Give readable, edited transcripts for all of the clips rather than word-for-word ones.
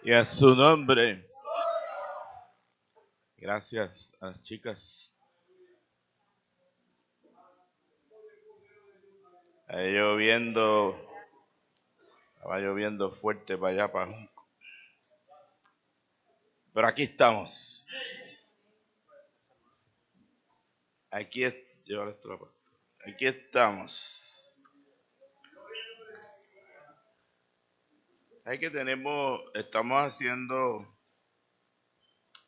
Y a su nombre. Gracias a las chicas. Estaba lloviendo, estaba lloviendo fuerte para allá, para Junco. Pero aquí estamos. Aquí es, llévale esto a la puerta. Aquí estamos. Hay que estamos haciendo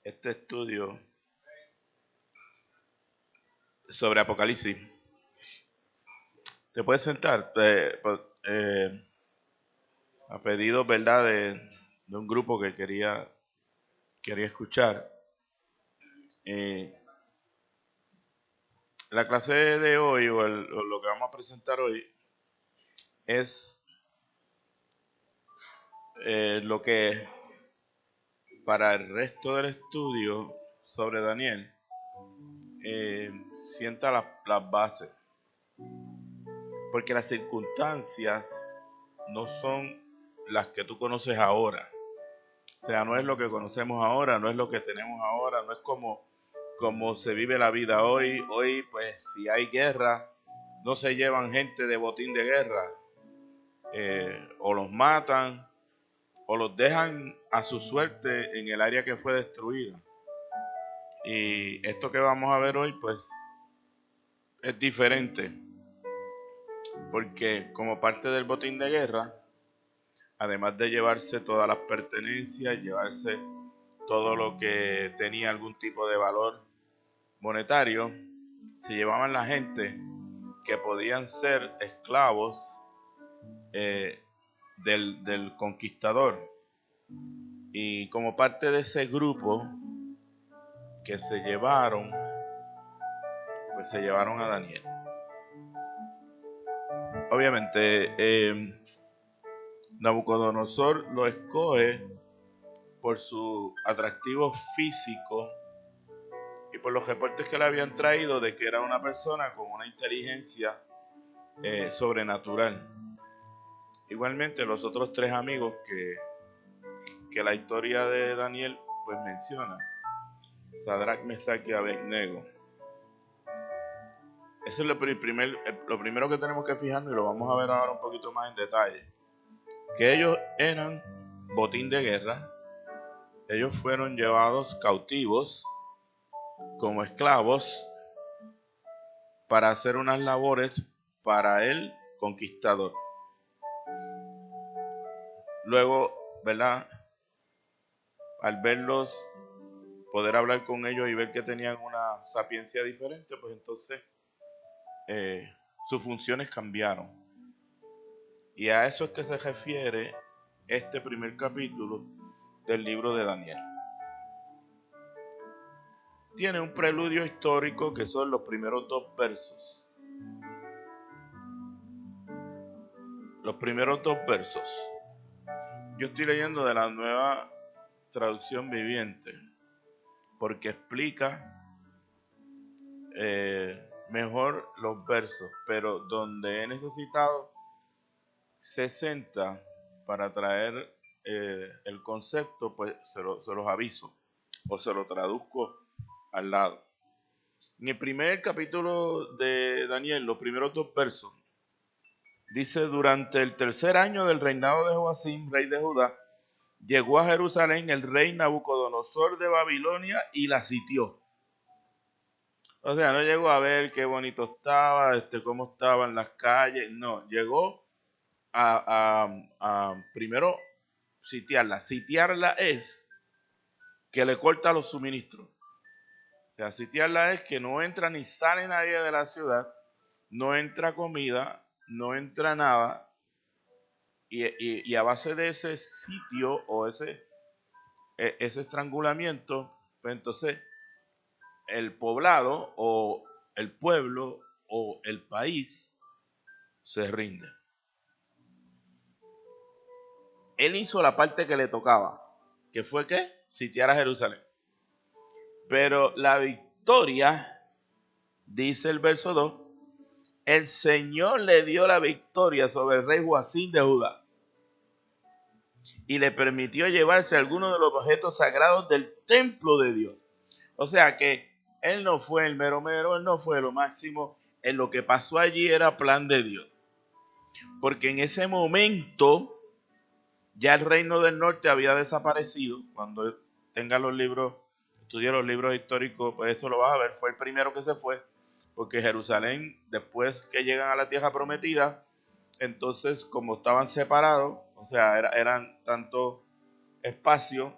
este estudio sobre Apocalipsis. Te puedes sentar. A pedido, ¿verdad? De un grupo que quería escuchar. La clase de hoy, o lo que vamos a presentar hoy, es lo que para el resto del estudio sobre Daniel sienta las bases. Porque las circunstancias no son las que tú conoces ahora. O sea, no es lo que conocemos ahora, no es lo que tenemos ahora, no es como se vive la vida hoy. Hoy, pues, si hay guerra, no se llevan gente de botín de guerra. O los matan, o los dejan a su suerte en el área que fue destruida. Y esto que vamos a ver hoy, pues, es diferente. Porque como parte del botín de guerra, además de llevarse todas las pertenencias, llevarse todo lo que tenía algún tipo de valor monetario, se llevaban la gente que podían ser esclavos del conquistador. Y como parte de ese grupo que se llevaron, pues se llevaron a Daniel. Obviamente, Nabucodonosor lo escoge por su atractivo físico y por los reportes que le habían traído de que era una persona con una inteligencia sobrenatural. Igualmente los otros tres amigos que la historia de Daniel pues menciona, Sadrach, Mesach y Abednego. Eso es lo primero que tenemos que fijarnos, y lo vamos a ver ahora un poquito más en detalle. Que ellos eran botín de guerra, ellos fueron llevados cautivos como esclavos para hacer unas labores para el conquistador. Luego, ¿verdad? Al verlos, poder hablar con ellos y ver que tenían una sapiencia diferente, pues entonces sus funciones cambiaron. Y a eso es que se refiere este primer capítulo del libro de Daniel. Tiene un preludio histórico que son los primeros dos versos. Los primeros dos versos. Yo estoy leyendo de la Nueva Traducción Viviente, porque explica mejor los versos, pero donde he necesitado 60 para traer el concepto, pues se los aviso o se lo traduzco al lado. En el primer capítulo de Daniel, los primeros dos versos, dice: durante el tercer año del reinado de Joacim, rey de Judá, llegó a Jerusalén el rey Nabucodonosor de Babilonia y la sitió. O sea, no llegó a ver qué bonito estaba, cómo estaban las calles, no, llegó a primero sitiarla. Sitiarla es que le corta los suministros. O sea, sitiarla es que no entra ni sale nadie de la ciudad, no entra comida, no entra nada, y a base de ese sitio o ese estrangulamiento, pues entonces el poblado o el pueblo o el país se rinde. Él hizo la parte que le tocaba, que fue ¿qué? Sitiar a Jerusalén. Pero la victoria, dice el verso 2, el Señor le dio la victoria sobre el rey Joacim de Judá. y le permitió llevarse algunos de los objetos sagrados del templo de Dios. O sea que él no fue el mero mero, él no fue lo máximo. En lo que pasó allí era plan de Dios. Porque en ese momento ya el reino del norte había desaparecido. Cuando tenga los libros, estudie los libros históricos, pues eso lo vas a ver. Fue el primero que se fue. Porque Jerusalén, después que llegan a la tierra prometida, entonces como estaban separados, o sea, eran tanto espacio,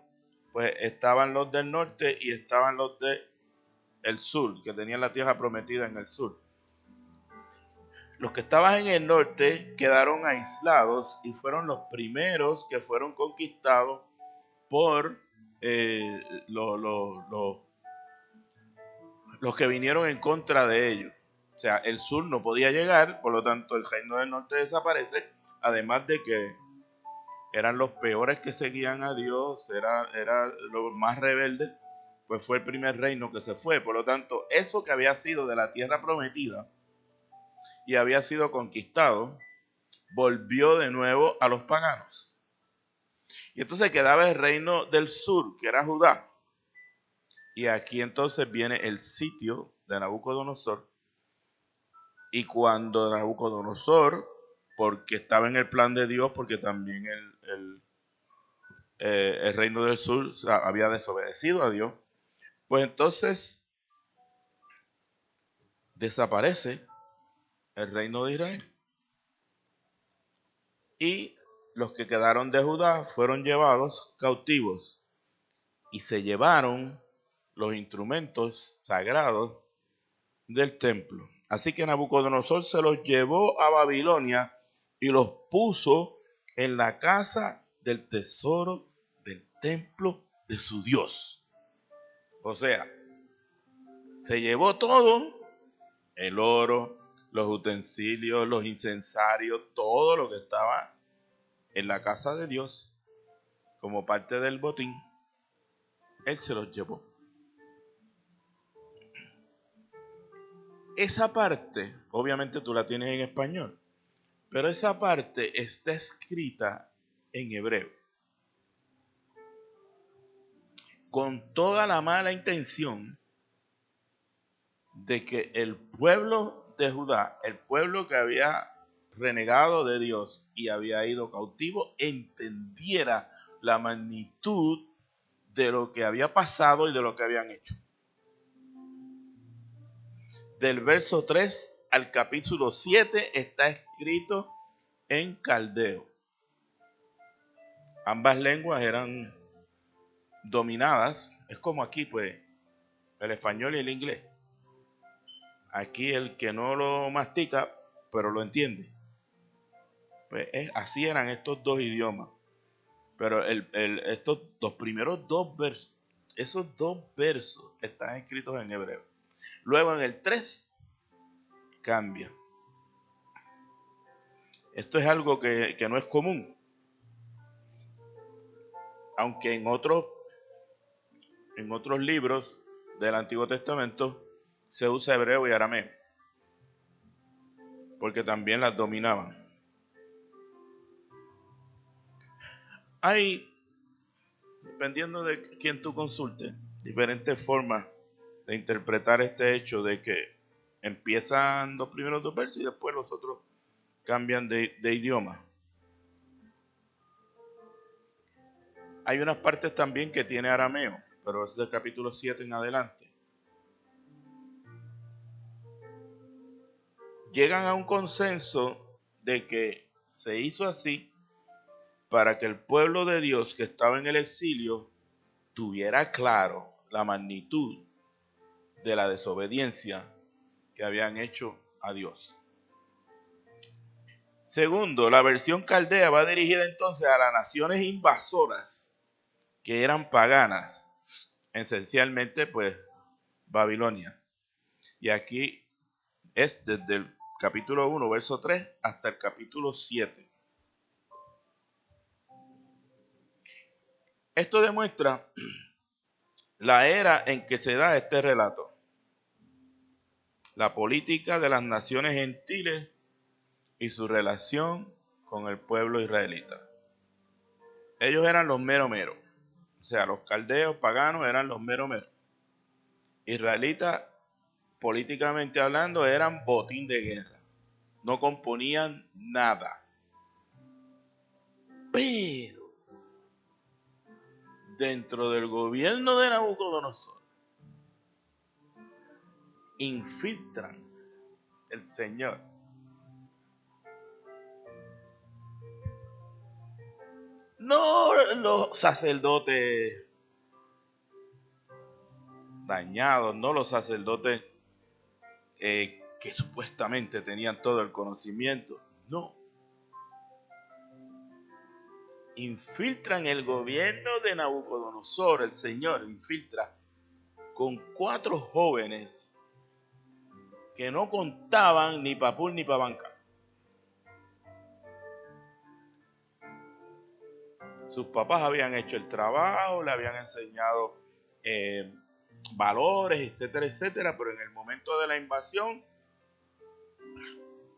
pues estaban los del norte y estaban los del sur, que tenían la tierra prometida en el sur. Los que estaban en el norte quedaron aislados y fueron los primeros que fueron conquistados por los que vinieron en contra de ellos. O sea, el sur no podía llegar, por lo tanto el reino del norte desaparece, además de que eran los peores que seguían a Dios, era los más rebeldes, pues fue el primer reino que se fue. Por lo tanto, eso que había sido de la tierra prometida y había sido conquistado, volvió de nuevo a los paganos. Y entonces quedaba el reino del sur, que era Judá. Y aquí entonces viene el sitio de Nabucodonosor. Y cuando Nabucodonosor, porque estaba en el plan de Dios, porque también el reino del sur había desobedecido a Dios, pues entonces desaparece el reino de Israel. Y los que quedaron de Judá fueron llevados cautivos y se llevaron los instrumentos sagrados del templo. Así que Nabucodonosor se los llevó a Babilonia y los puso en la casa del tesoro del templo de su Dios. O sea, se llevó todo, el oro, los utensilios, los incensarios, todo lo que estaba en la casa de Dios como parte del botín. Él se los llevó. Esa parte, obviamente tú la tienes en español, pero esa parte está escrita en hebreo. Con toda la mala intención de que el pueblo de Judá, el pueblo que había renegado de Dios y había ido cautivo, entendiera la magnitud de lo que había pasado y de lo que habían hecho. Del verso 3 al capítulo 7 está escrito en caldeo. Ambas lenguas eran dominadas, es como aquí pues el español y el inglés. Aquí el que no lo mastica pero lo entiende, pues así eran estos dos idiomas. Pero estos dos primeros dos versos, esos dos versos están escritos en hebreo. Luego en el 3 cambia. Esto es algo que no es común, aunque en otros libros del Antiguo Testamento se usa hebreo y arameo, porque también las dominaban. Hay, dependiendo de quién tú consultes, diferentes formas de interpretar este hecho de que empiezan los primeros dos versos y después los otros cambian de idioma. Hay unas partes también que tiene arameo, pero es del capítulo 7 en adelante. Llegan a un consenso de que se hizo así para que el pueblo de Dios que estaba en el exilio tuviera claro la magnitud de la desobediencia que habían hecho a Dios. Segundo, la versión caldea va dirigida entonces a las naciones invasoras que eran paganas, esencialmente pues Babilonia. Y aquí es desde el capítulo 1, verso 3 hasta el capítulo 7. Esto demuestra la era en que se da este relato. La política de las naciones gentiles y su relación con el pueblo israelita. Ellos eran los mero mero. O sea, los caldeos paganos eran los mero mero. Israelitas, políticamente hablando, eran botín de guerra. No componían nada. Pero dentro del gobierno de Nabucodonosor infiltran el Señor no los sacerdotes dañados, no los sacerdotes que supuestamente tenían todo el conocimiento, no. Infiltran el gobierno de Nabucodonosor, el Señor infiltra con 4 jóvenes que no contaban ni pa' pul ni pa' banca. Sus papás habían hecho el trabajo, le habían enseñado valores, etcétera, etcétera, pero en el momento de la invasión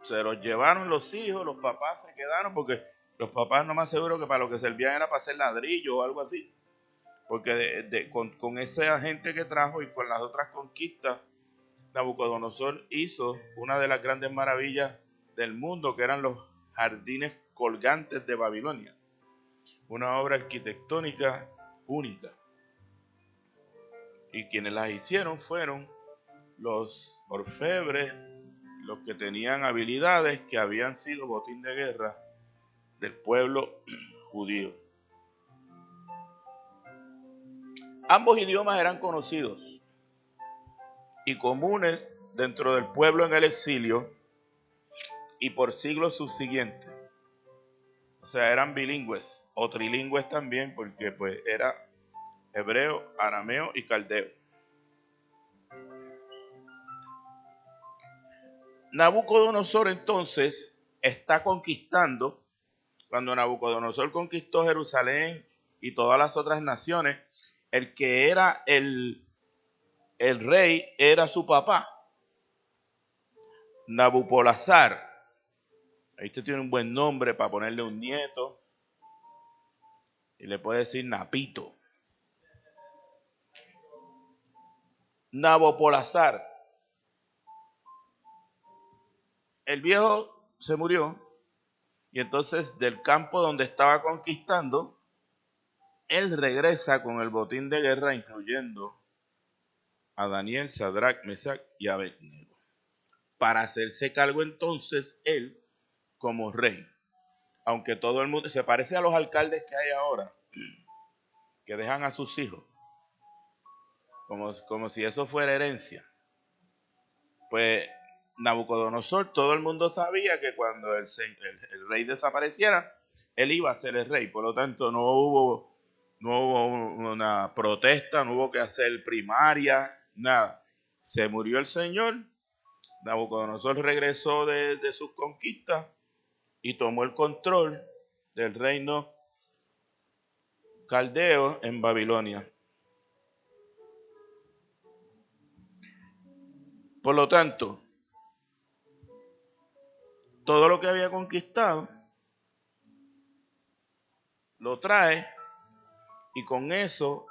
se los llevaron los hijos, los papás se quedaron, porque los papás no más seguro que para lo que servían era para hacer ladrillo o algo así, porque con esa gente que trajo y con las otras conquistas, Nabucodonosor hizo una de las grandes maravillas del mundo, que eran los jardines colgantes de Babilonia, una obra arquitectónica única. Y quienes las hicieron fueron los orfebres, los que tenían habilidades que habían sido botín de guerra del pueblo judío. Ambos idiomas eran conocidos y comunes dentro del pueblo en el exilio y por siglos subsiguientes. O sea, eran bilingües o trilingües también, porque pues era hebreo, arameo y caldeo. Nabucodonosor entonces está conquistando. Cuando Nabucodonosor conquistó Jerusalén y todas las otras naciones, el que era el rey era su papá, Nabopolassar. Ahí usted tiene un buen nombre para ponerle un nieto y le puede decir Napito. Nabopolassar. El viejo se murió y entonces del campo donde estaba conquistando, él regresa con el botín de guerra, incluyendo a Daniel, Sadrach, Mesach y Abednego, para hacerse cargo entonces él como rey. Aunque todo el mundo se parece a los alcaldes que hay ahora, que dejan a sus hijos como si eso fuera herencia. Pues Nabucodonosor, todo el mundo sabía que cuando el rey desapareciera, él iba a ser el rey. Por lo tanto, no hubo una protesta, no hubo que hacer primaria, nada. Se murió el Señor, Nabucodonosor regresó de sus conquistas y tomó el control del reino caldeo en Babilonia. Por lo tanto, todo lo que había conquistado lo trae y con eso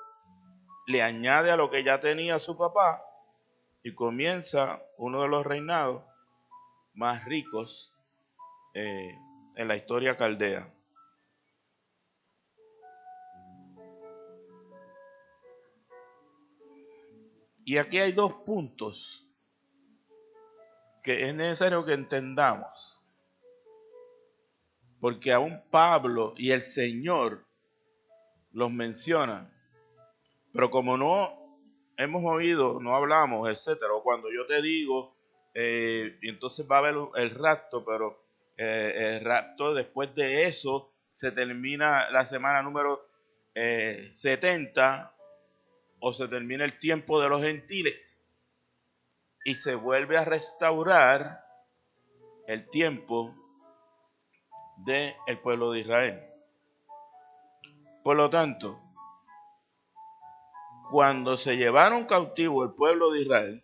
le añade a lo que ya tenía su papá y comienza uno de los reinados más ricos en la historia caldea. Y aquí hay 2 puntos que es necesario que entendamos, porque aún Pablo y el Señor los mencionan, pero como no hemos oído, no hablamos, etcétera, o cuando yo te digo, entonces va a haber el rapto, pero el rapto después de eso se termina la semana número 70, o se termina el tiempo de los gentiles y se vuelve a restaurar el tiempo del pueblo de Israel. Por lo tanto, cuando se llevaron cautivo el pueblo de Israel,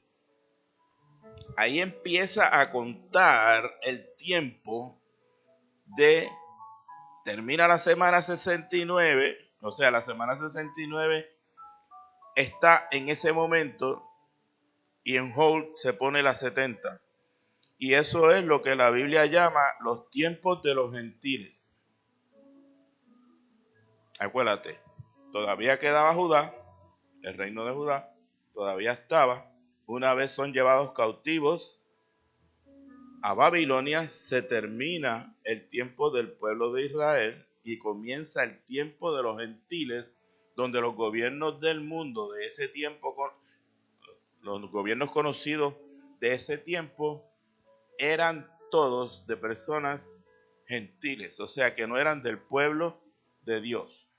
ahí empieza a contar el tiempo de termina la semana 69, o sea, la semana 69 está en ese momento y en hold se pone la 70. Y eso es lo que la Biblia llama los tiempos de los gentiles. Acuérdate, todavía quedaba Judá, el reino de Judá, todavía estaba. Una vez son llevados cautivos a Babilonia, se termina el tiempo del pueblo de Israel y comienza el tiempo de los gentiles, donde los gobiernos del mundo de ese tiempo, los gobiernos conocidos de ese tiempo, eran todos de personas gentiles, o sea que no eran del pueblo de Dios.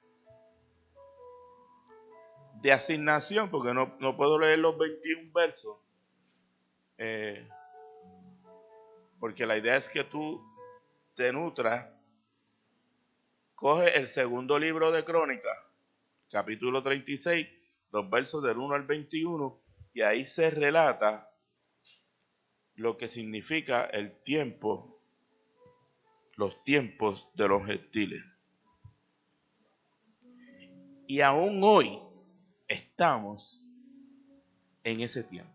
De asignación, porque no puedo leer los 21 versos, porque la idea es que tú te nutras. Coge el segundo libro de Crónicas, capítulo 36, los versos del 1 al 21, y ahí se relata lo que significa el tiempo, los tiempos de los gentiles. Y aún hoy estamos en ese tiempo.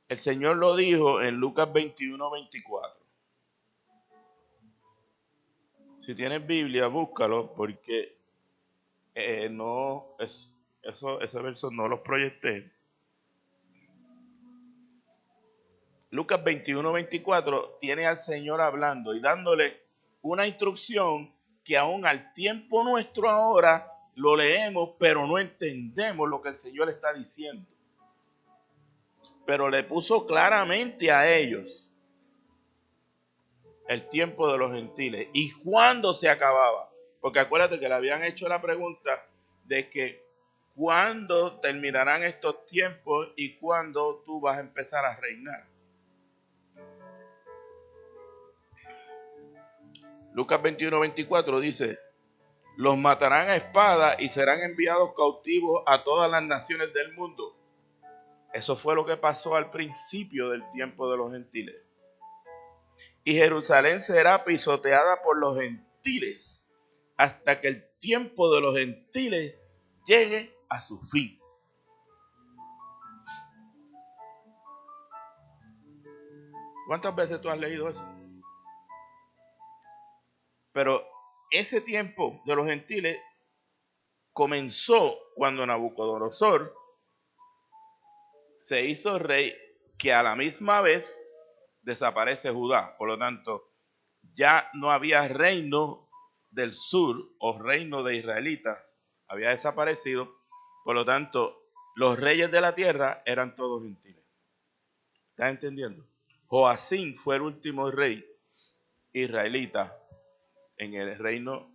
El Señor lo dijo en Lucas 21, 24. Si tienes Biblia, búscalo, porque ese verso no los proyecté. Lucas 21, 24 tiene al Señor hablando y dándole una instrucción que aún al tiempo nuestro ahora lo leemos, pero no entendemos lo que el Señor está diciendo. Pero le puso claramente a ellos el tiempo de los gentiles y cuándo se acababa. Porque acuérdate que le habían hecho la pregunta de que cuándo terminarán estos tiempos y cuándo tú vas a empezar a reinar. Lucas 21, 24 dice: los matarán a espada y serán enviados cautivos a todas las naciones del mundo. Eso fue lo que pasó al principio del tiempo de los gentiles. Y Jerusalén será pisoteada por los gentiles hasta que el tiempo de los gentiles llegue a su fin. ¿Cuántas veces tú has leído eso? Pero ese tiempo de los gentiles comenzó cuando Nabucodonosor se hizo rey, que a la misma vez desaparece Judá. Por lo tanto, ya no había reino del sur o reino de israelitas, había desaparecido. Por lo tanto, los reyes de la tierra eran todos gentiles. ¿Estás entendiendo? Joacim fue el último rey israelita en el reino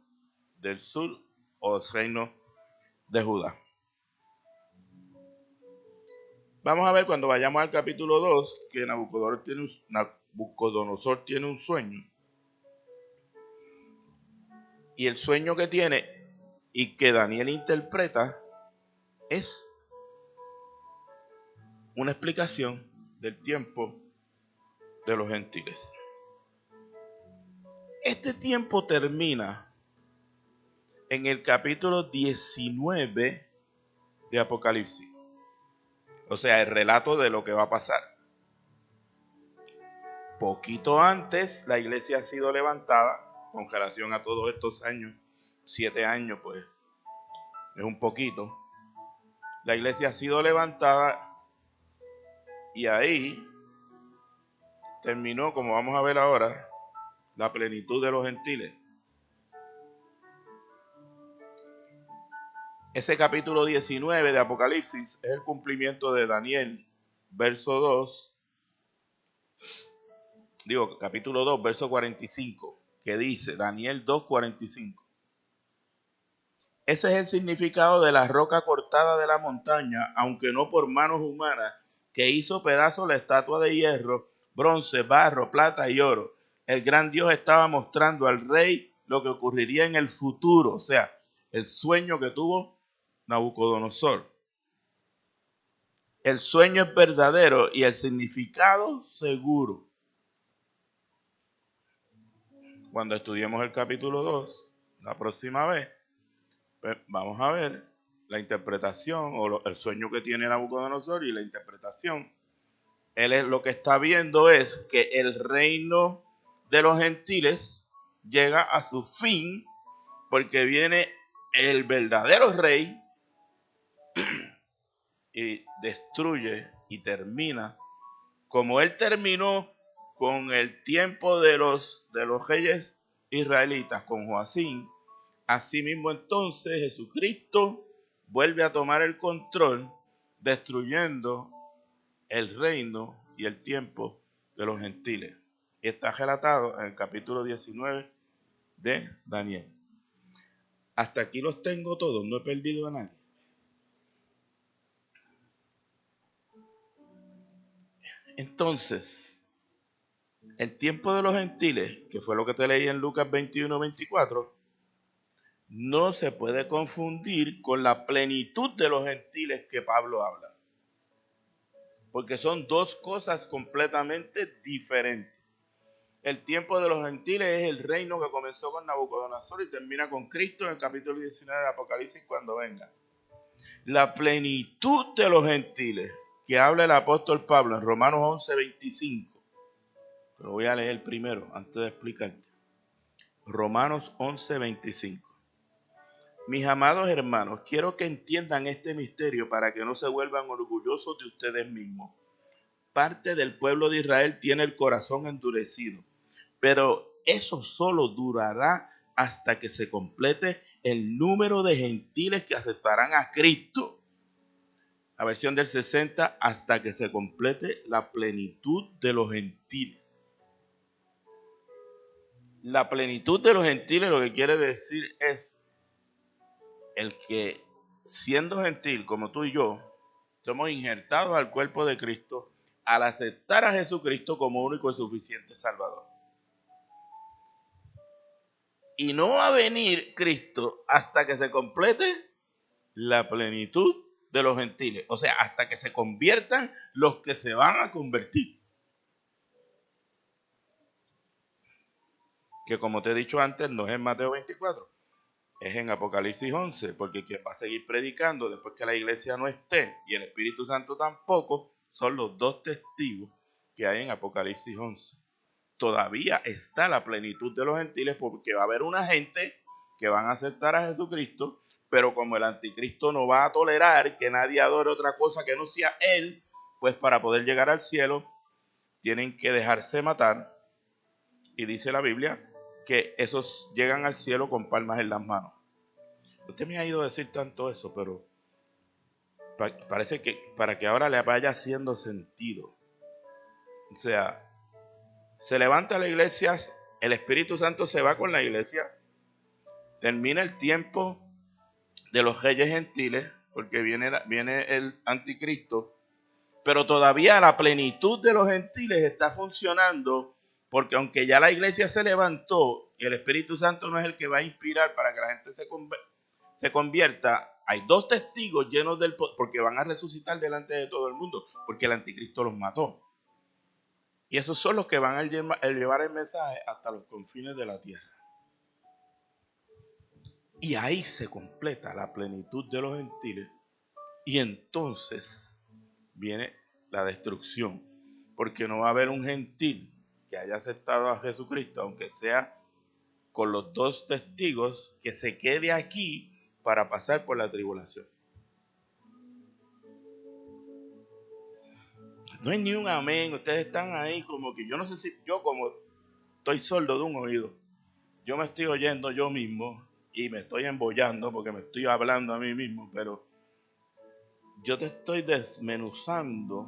del sur o el reino de Judá. Vamos a ver cuando vayamos al capítulo 2 que Nabucodonosor tiene un sueño. Y el sueño que tiene y que Daniel interpreta es una explicación del tiempo de los gentiles. Este tiempo termina en el capítulo 19 de Apocalipsis. O sea, el relato de lo que va a pasar. Poquito antes, la iglesia ha sido levantada con relación a todos estos años. 7 años, pues, es un poquito. La iglesia ha sido levantada y ahí terminó, como vamos a ver ahora, la plenitud de los gentiles. Ese capítulo 19 de Apocalipsis es el cumplimiento de Daniel, capítulo 2, verso 45, que dice, Daniel 2, 45. Ese es el significado de la roca cortada de la montaña, aunque no por manos humanas, que hizo pedazos la estatua de hierro, bronce, barro, plata y oro. El gran Dios estaba mostrando al rey lo que ocurriría en el futuro, o sea, el sueño que tuvo Nabucodonosor. El sueño es verdadero y el significado seguro. cuando estudiemos el capítulo 2, la próxima vez, pues vamos a ver la interpretación o el sueño que tiene Nabucodonosor y la interpretación. Él es, lo que está viendo es que el reino de los gentiles llega a su fin porque viene el verdadero rey y destruye y termina como él terminó con el tiempo de los reyes israelitas, con Joacim. Asimismo entonces Jesucristo vuelve a tomar el control, destruyendo el reino y el tiempo de los gentiles. Y está relatado en el capítulo 19 de Daniel. Hasta aquí los tengo todos, no he perdido a nadie. Entonces, el tiempo de los gentiles, que fue lo que te leí en Lucas 21-24, no se puede confundir con la plenitud de los gentiles que Pablo habla. Porque son dos cosas completamente diferentes. El tiempo de los gentiles es el reino que comenzó con Nabucodonosor y termina con Cristo en el capítulo 19 de Apocalipsis cuando venga. La plenitud de los gentiles que habla el apóstol Pablo en Romanos 11:25. Lo voy a leer primero antes de explicarte. Romanos 11:25. Mis amados hermanos, quiero que entiendan este misterio para que no se vuelvan orgullosos de ustedes mismos. Parte del pueblo de Israel tiene el corazón endurecido, pero eso solo durará hasta que se complete el número de gentiles que aceptarán a Cristo. La versión del 60, hasta que se complete la plenitud de los gentiles. La plenitud de los gentiles lo que quiere decir es el que, siendo gentil como tú y yo, somos injertados al cuerpo de Cristo al aceptar a Jesucristo como único y suficiente Salvador. Y no va a venir Cristo hasta que se complete la plenitud de los gentiles. O sea, hasta que se conviertan los que se van a convertir. Que como te he dicho antes, no es en Mateo 24, es en Apocalipsis 11, porque quien va a seguir predicando después que la iglesia no esté y el Espíritu Santo tampoco, son los dos testigos que hay en Apocalipsis 11. Todavía está la plenitud de los gentiles porque va a haber una gente que van a aceptar a Jesucristo, pero como el anticristo no va a tolerar que nadie adore otra cosa que no sea él, pues para poder llegar al cielo tienen que dejarse matar. Y dice la Biblia que esos llegan al cielo con palmas en las manos. Usted me ha ido a decir tanto eso, pero parece que para que ahora le vaya haciendo sentido. O sea, se levanta la iglesia, el Espíritu Santo se va con la iglesia, termina el tiempo de los reyes gentiles, porque viene el anticristo, pero todavía la plenitud de los gentiles está funcionando, porque aunque ya la iglesia se levantó y el Espíritu Santo no es el que va a inspirar para que la gente se convierta, hay dos testigos llenos del poder, porque van a resucitar delante de todo el mundo, porque el anticristo los mató. Y esos son los que van a llevar el mensaje hasta los confines de la tierra. Y ahí se completa la plenitud de los gentiles. Y entonces viene la destrucción. Porque no va a haber un gentil que haya aceptado a Jesucristo, aunque sea con los dos testigos, que se quede aquí para pasar por la tribulación. No hay ni un amén. Ustedes están ahí como que yo no sé si yo como estoy sordo de un oído. Yo me estoy oyendo yo mismo y me estoy embollando porque me estoy hablando a mí mismo, pero yo te estoy desmenuzando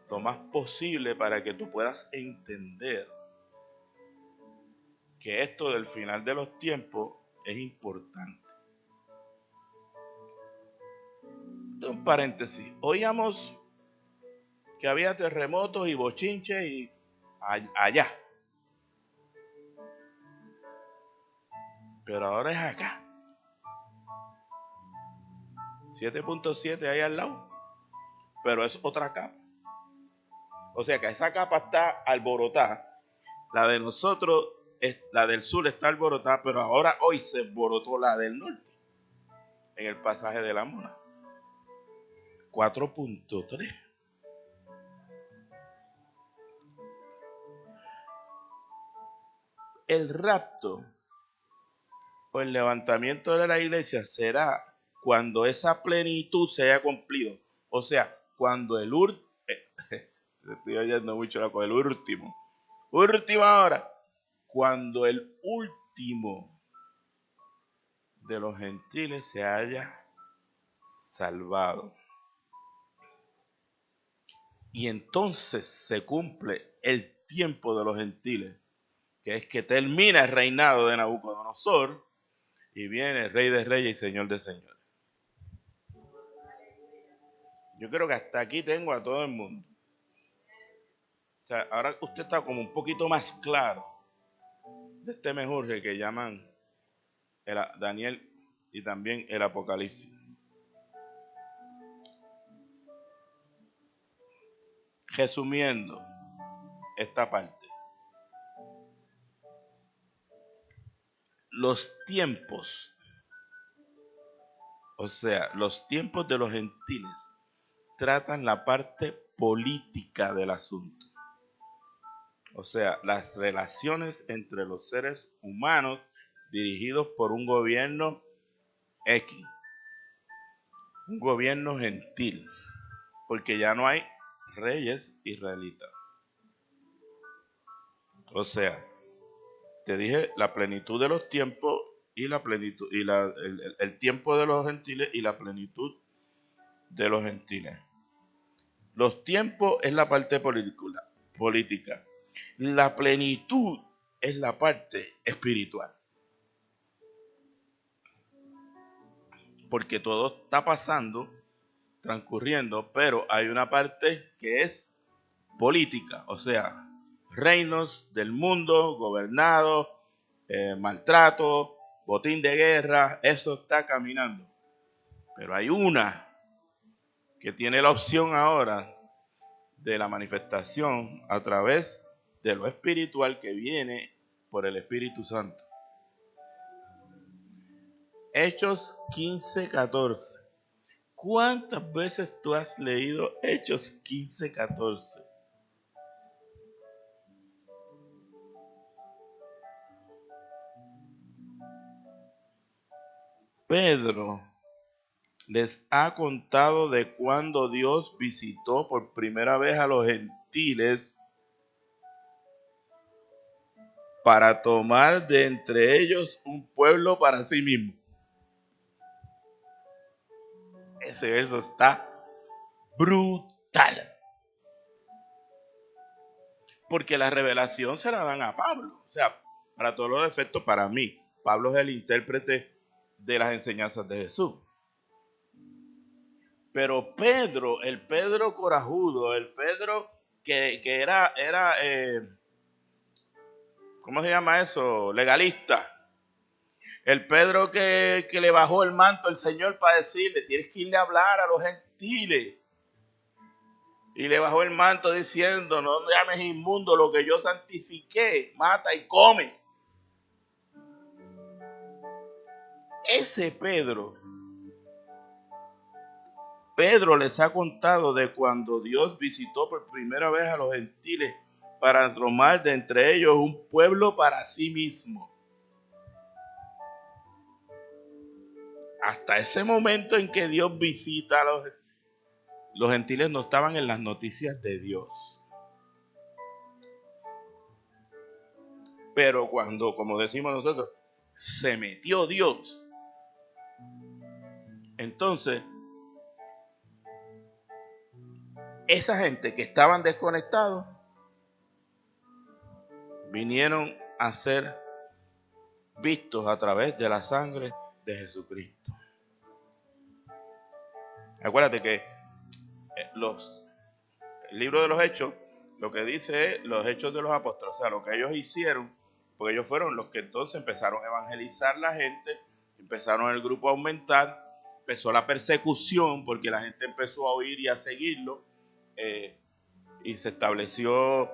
lo más posible para que tú puedas entender que esto del final de los tiempos es importante. Un paréntesis, oíamos que había terremotos y bochinches y allá, pero ahora es acá. 7.7 ahí al lado, pero es otra capa. O sea que esa capa está alborotada La de nosotros, la del sur está alborotada, pero ahora hoy se alborotó la del norte. En el pasaje de la mona. 4.3. El rapto o el levantamiento de la iglesia será cuando esa plenitud se haya cumplido. O sea, cuando el estoy oyendo mucho con el último. Última hora. Cuando el último de los gentiles se haya salvado. Y entonces se cumple el tiempo de los gentiles, que es que termina el reinado de Nabucodonosor y viene el Rey de Reyes y Señor de Señores. Yo creo que hasta aquí tengo a todo el mundo. O sea, ahora usted está como un poquito más claro de este mejorje que llaman Daniel y también el Apocalipsis. Resumiendo esta parte. Los tiempos, o sea, los tiempos de los gentiles tratan la parte política del asunto. O sea, las relaciones entre los seres humanos dirigidos por un gobierno X, un gobierno gentil, porque ya no hay reyes israelitas. O sea, te dije la plenitud de los tiempos y la plenitud y el tiempo de los gentiles y la plenitud de los gentiles. Los tiempos es la parte política. La plenitud es la parte espiritual. Porque todo está pasando, transcurriendo, pero hay una parte que es política, o sea, reinos del mundo, gobernados, maltrato, botín de guerra, eso está caminando. Pero hay una que tiene la opción ahora de la manifestación a través de lo espiritual que viene por el Espíritu Santo. Hechos 15:14. ¿Cuántas veces tú has leído Hechos 15:14? Pedro les ha contado de cuando Dios visitó por primera vez a los gentiles para tomar de entre ellos un pueblo para sí mismo. Ese verso está brutal. Porque la revelación se la dan a Pablo. O sea, para todos los efectos, para mí, Pablo es el intérprete de las enseñanzas de Jesús. Pero Pedro, el Pedro corajudo, el Pedro que era ¿cómo se llama eso? Legalista. El Pedro que le bajó el manto al Señor para decirle, tienes que irle a hablar a los gentiles. Y le bajó el manto diciendo, no llames inmundo lo que yo santifiqué, mata y come. Ese Pedro les ha contado de cuando Dios visitó por primera vez a los gentiles para tomar de entre ellos un pueblo para sí mismo. Hasta ese momento en que Dios visita a los gentiles no estaban en las noticias de Dios. Pero cuando, como decimos nosotros, se metió Dios, entonces esa gente que estaban desconectados vinieron a ser vistos a través de la sangre de Jesucristo. Acuérdate que el libro de los Hechos lo que dice es los hechos de los apóstoles, o sea, lo que ellos hicieron, porque ellos fueron los que entonces empezaron a evangelizar la gente, empezaron el grupo a aumentar, empezó la persecución porque la gente empezó a oír y a seguirlo, y se estableció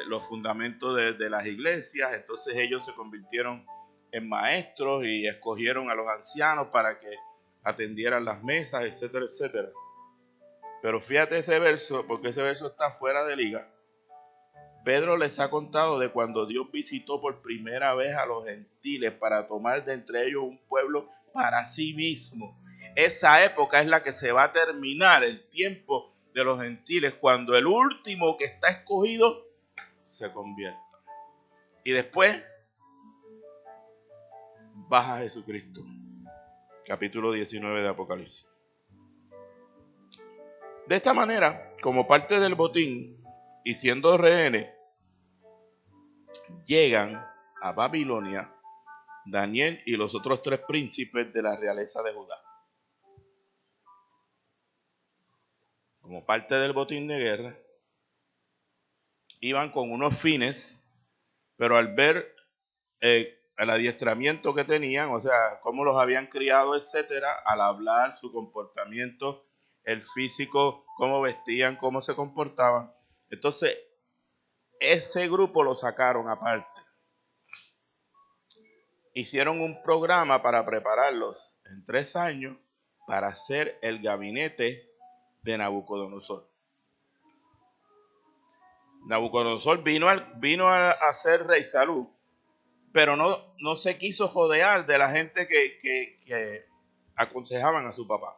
los fundamentos de las iglesias. Entonces ellos se convirtieron en maestros y escogieron a los ancianos para que atendieran las mesas, etcétera, etcétera. Pero fíjate ese verso, porque ese verso está fuera de liga. Pedro les ha contado de cuando Dios visitó por primera vez a los gentiles para tomar de entre ellos un pueblo para sí mismo. Esa época es la que se va a terminar, el tiempo de los gentiles, cuando el último que está escogido se convierta. Y después baja Jesucristo. Capítulo 19 de Apocalipsis. De esta manera, como parte del botín y siendo rehenes, llegan a Babilonia Daniel y los otros 3 príncipes de la realeza de Judá. Como parte del botín de guerra, iban con unos fines, pero al ver el adiestramiento que tenían, o sea, cómo los habían criado, etcétera, al hablar, su comportamiento, el físico, cómo vestían, cómo se comportaban. Entonces, ese grupo lo sacaron aparte. Hicieron un programa para prepararlos en 3 años para hacer el gabinete de Nabucodonosor. Nabucodonosor vino a ser rey Salud, pero no se quiso jodear de la gente que aconsejaban a su papá.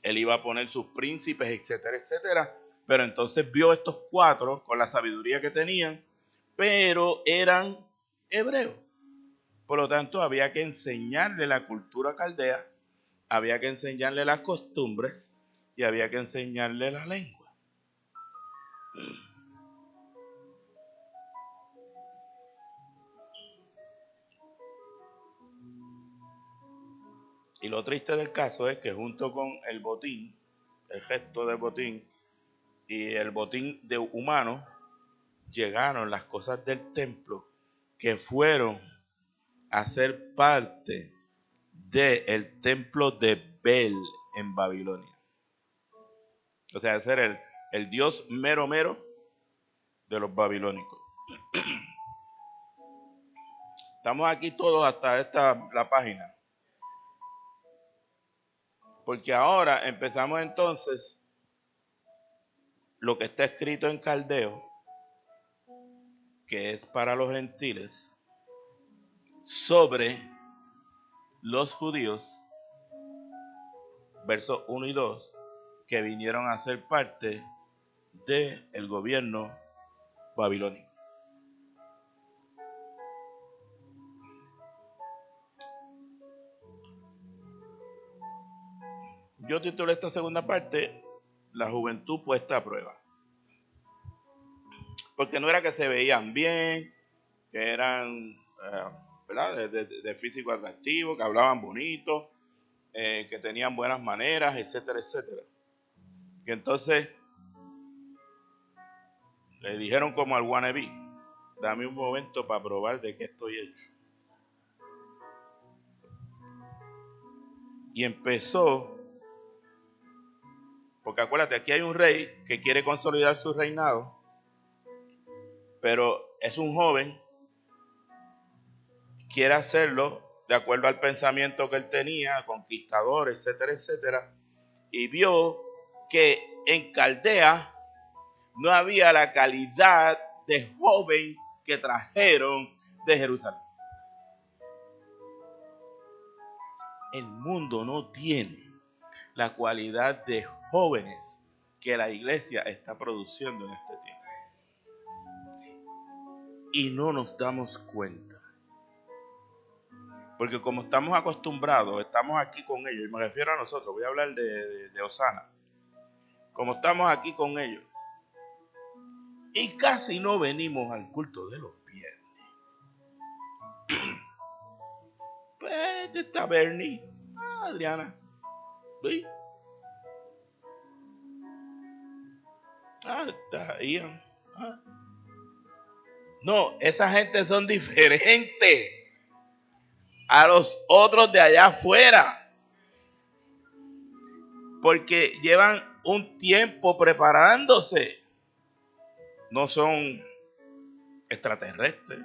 Él iba a poner sus príncipes, etcétera, etcétera. Pero entonces vio estos 4 con la sabiduría que tenían, pero eran hebreos. Por lo tanto, había que enseñarle la cultura caldea, había que enseñarle las costumbres y había que enseñarle la lengua. Y lo triste del caso es que junto con el botín, el gesto del botín y el botín de humanos, llegaron las cosas del templo que fueron a ser parte del templo de Bel en Babilonia. O sea, ser el dios mero de los babilónicos. Estamos aquí todos hasta la página. Porque ahora empezamos entonces lo que está escrito en caldeo, que es para los gentiles, sobre los judíos, versos 1 y 2, que vinieron a ser parte del gobierno babilónico. Yo titulé esta segunda parte La juventud puesta a prueba. Porque no era que se veían bien, que eran ¿verdad? De físico atractivo, que hablaban bonito, que tenían buenas maneras, etcétera, etcétera. Y entonces le dijeron como al wannabe: dame un momento para probar de qué estoy hecho. Y empezó, porque acuérdate, aquí hay un rey que quiere consolidar su reinado, pero es un joven, quiere hacerlo de acuerdo al pensamiento que él tenía, conquistador, etcétera, etcétera, y vio que en Caldea no había la calidad de joven que trajeron de Jerusalén. El mundo no tiene la cualidad de jóvenes que la iglesia está produciendo en este tiempo. Y no nos damos cuenta. Porque como estamos acostumbrados, estamos aquí con ellos, y me refiero a nosotros, voy a hablar de Osana. Como estamos aquí con ellos, y casi no venimos al culto de los viernes. Pues está Bernie, Adriana, Luis, está Ian. No, esa gente son diferentes a los otros de allá afuera, porque llevan un tiempo preparándose. no son extraterrestres.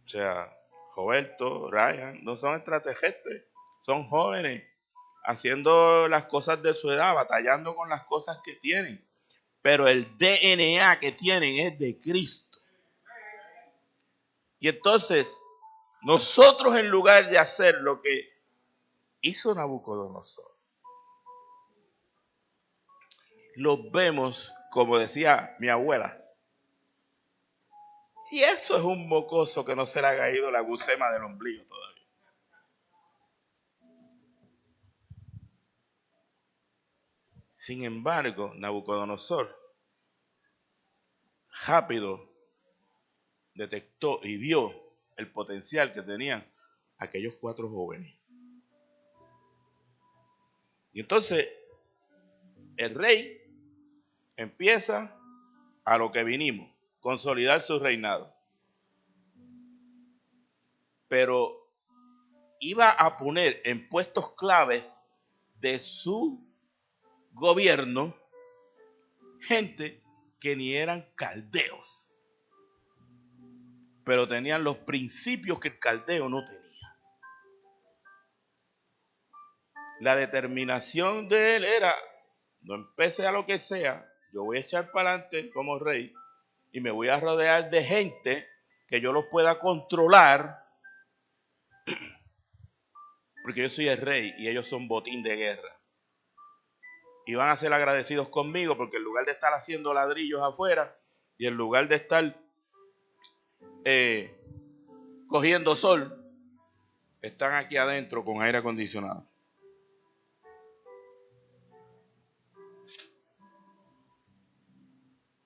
O sea, Roberto, Ryan, no son extraterrestres, son jóvenes haciendo las cosas de su edad, batallando con las cosas que tienen. Pero el DNA que tienen es de Cristo. Y entonces, nosotros en lugar de hacer lo que hizo Nabucodonosor, los vemos, como decía mi abuela, y eso es un mocoso que no se le ha caído la gusema del ombligo todavía. Sin embargo, Nabucodonosor rápido detectó y vio el potencial que tenían aquellos 4 jóvenes. Y entonces el rey empieza a lo que vinimos, consolidar su reinado. Pero iba a poner en puestos claves de su gobierno gente que ni eran caldeos, pero tenían los principios que el caldeo no tenía. La determinación de él era, no empecé a lo que sea, yo voy a echar para adelante como rey y me voy a rodear de gente que yo los pueda controlar, porque yo soy el rey y ellos son botín de guerra. Y van a ser agradecidos conmigo porque en lugar de estar haciendo ladrillos afuera y en lugar de estar cogiendo sol, están aquí adentro con aire acondicionado.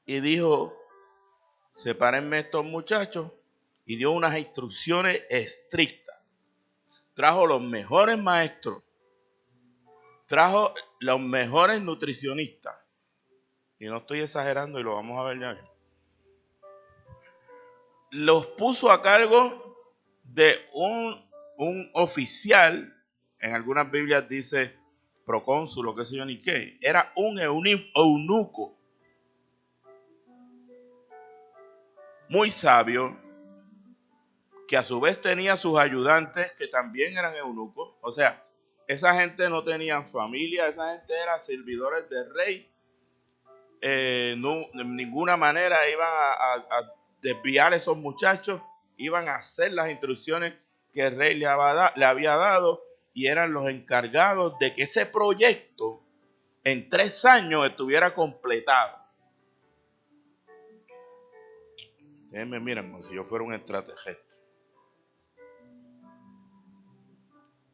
Y dijo, sepárenme estos muchachos, y dio unas instrucciones estrictas. Trajo los mejores maestros, trajo los mejores nutricionistas, y no estoy exagerando y lo vamos a ver ya. Los puso a cargo de un oficial, en algunas Biblias dice procónsul o qué sé yo ni qué, era un eunuco muy sabio, que a su vez tenía sus ayudantes que también eran eunucos. O sea, esa gente no tenía familia, esa gente era servidores del rey. No, de ninguna manera iban a desviar a esos muchachos, iban a hacer las instrucciones que el rey le había dado y eran los encargados de que ese proyecto en 3 años estuviera completado. Ustedes me miran como si yo fuera un extraterrestre.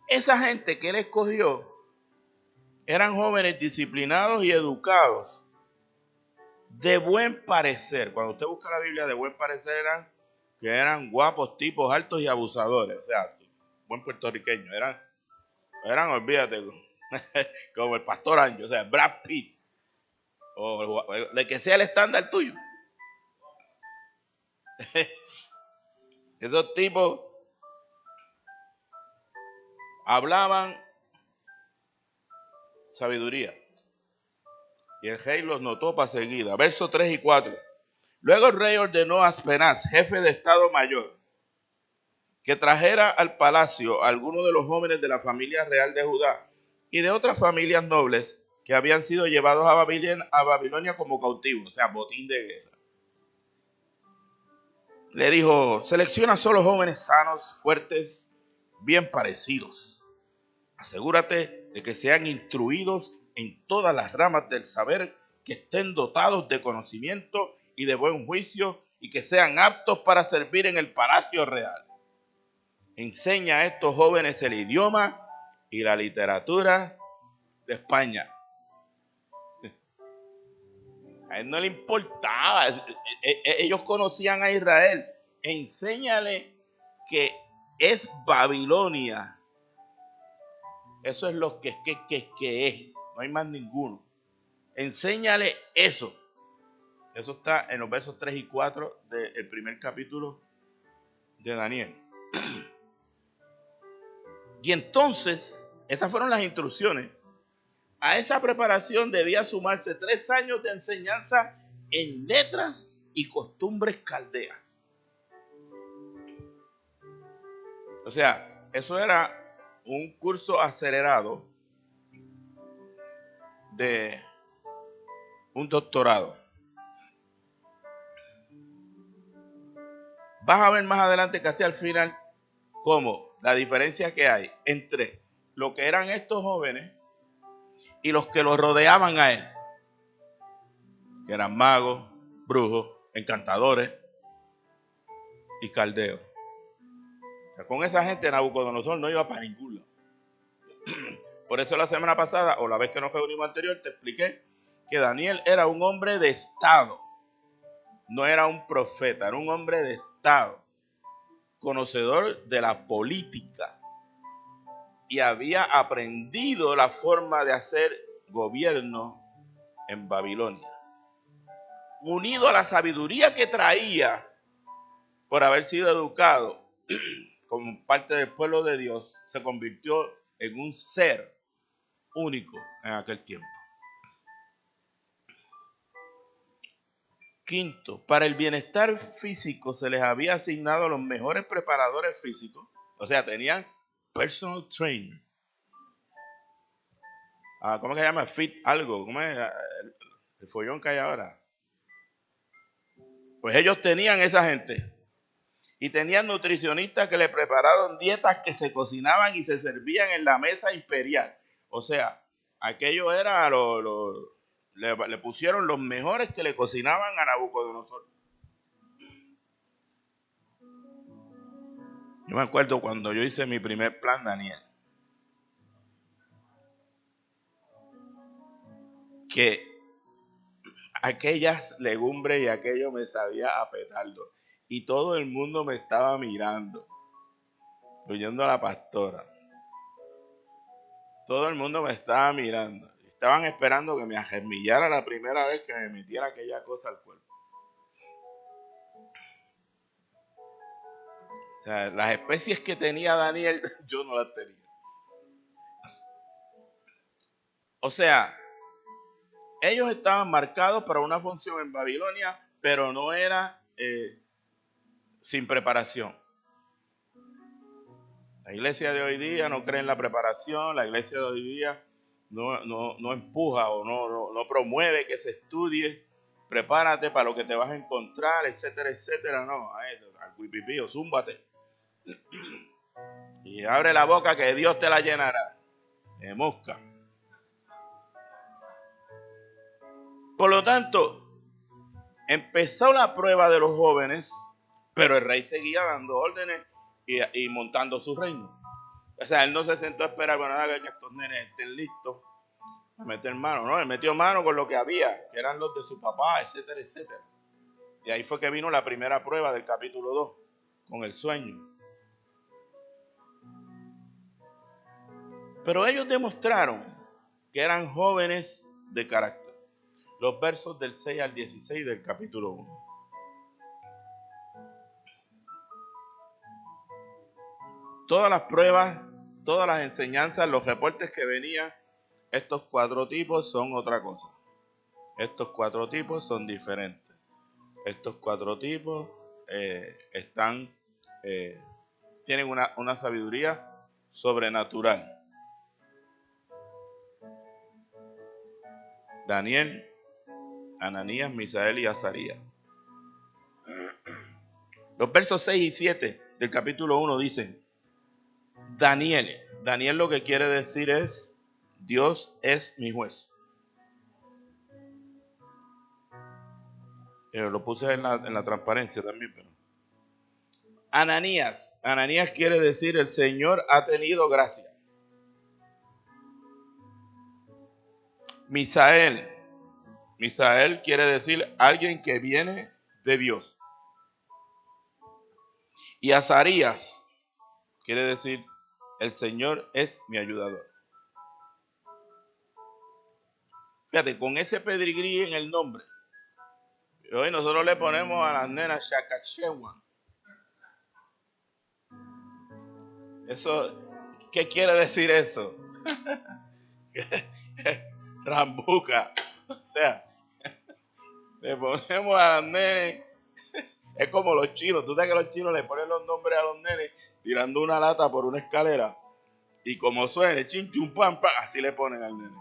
Esa gente que él escogió eran jóvenes disciplinados y educados, de buen parecer. Cuando usted busca la Biblia, de buen parecer eran guapos, tipos altos y abusadores. O sea, buen puertorriqueño. Eran olvídate, como el pastor Anjo, o sea, Brad Pitt. O de que sea el estándar tuyo. Esos tipos hablaban sabiduría. Y el rey los notó para seguida. Versos 3 y 4. Luego el rey ordenó a Aspenaz, jefe de Estado Mayor, que trajera al palacio a algunos de los jóvenes de la familia real de Judá y de otras familias nobles que habían sido llevados a Babilonia como cautivos, o sea, botín de guerra. Le dijo, selecciona solo jóvenes sanos, fuertes, bien parecidos. Asegúrate de que sean instruidos en todas las ramas del saber, que estén dotados de conocimiento y de buen juicio y que sean aptos para servir en el palacio real. Enseña a estos jóvenes el idioma y la literatura de España. A él no le importaba. Ellos conocían a Israel. Enséñale que es Babilonia. Eso es lo que es. No hay más ninguno. Enséñale eso. Eso está en los versos 3 y 4 del primer capítulo de Daniel. Y entonces, esas fueron las instrucciones. A esa preparación debía sumarse 3 años de enseñanza en letras y costumbres caldeas. O sea, eso era un curso acelerado de un doctorado. Vas a ver más adelante casi al final cómo la diferencia que hay entre lo que eran estos jóvenes y los que los rodeaban a él, que eran magos, brujos, encantadores y caldeos. O sea, con esa gente Nabucodonosor no iba para ningún lado. Por eso la semana pasada, o la vez que nos reunimos anterior, te expliqué que Daniel era un hombre de estado. No era un profeta, era un hombre de estado, conocedor de la política, y había aprendido la forma de hacer gobierno en Babilonia. Unido a la sabiduría que traía por haber sido educado como parte del pueblo de Dios, se convirtió en un ser único en aquel tiempo. Quinto, para el bienestar físico se les había asignado a los mejores preparadores físicos. O sea, tenían personal trainer. ¿Cómo que se llama? Fit algo. ¿Cómo es el follón que hay ahora? Pues ellos tenían esa gente. Y tenían nutricionistas que le prepararon dietas que se cocinaban y se servían en la mesa imperial. O sea, aquello era le pusieron los mejores que le cocinaban a Nabucodonosor. Yo me acuerdo cuando yo hice mi primer plan Daniel, que aquellas legumbres y aquello me sabía a petardo. Y todo el mundo me estaba mirando, incluyendo a la pastora. Todo el mundo me estaba mirando. Estaban esperando que me agermillara la primera vez que me metiera aquella cosa al cuerpo. O sea, las especies que tenía Daniel, yo no las tenía. O sea, ellos estaban marcados para una función en Babilonia, pero no era sin preparación. La iglesia de hoy día no cree en la preparación, la iglesia de hoy día no empuja o no promueve que se estudie. Prepárate para lo que te vas a encontrar, etcétera, etcétera. No, al cuipipío, zúmbate. Y abre la boca que Dios te la llenará de mosca. Por lo tanto, empezó la prueba de los jóvenes, pero el rey seguía dando órdenes y montando su reino. O sea, él no se sentó a esperar, bueno, que estos nenes estén listos a meter mano. No, él metió mano con lo que había, que eran los de su papá, etcétera, etcétera. Y ahí fue que vino la primera prueba del capítulo 2, con el sueño. Pero ellos demostraron que eran jóvenes de carácter. Los versos del 6 al 16 del capítulo 1. Todas las pruebas, todas las enseñanzas, los reportes que venían, estos 4 tipos son otra cosa. Estos 4 tipos son diferentes. Estos 4 tipos tienen una sabiduría sobrenatural. Daniel, Ananías, Misael y Azarías. Los versos 6 y 7 del capítulo 1 dicen: Daniel lo que quiere decir es: Dios es mi juez. Lo puse en la transparencia también. Pero Ananías quiere decir: el Señor ha tenido gracia. Misael quiere decir: alguien que viene de Dios. Y Azarías quiere decir: el Señor es mi ayudador. Fíjate, con ese pedigrí en el nombre, hoy nosotros le ponemos a las nenas Shakachewan. Eso, ¿qué quiere decir eso? Rambuca. O sea, Le ponemos a las nenes. Es como los chinos. Tú sabes que los chinos le ponen los nombres a los nenes tirando una lata por una escalera. Y como suene, chin, chum, pam, pam, así le ponen al nene.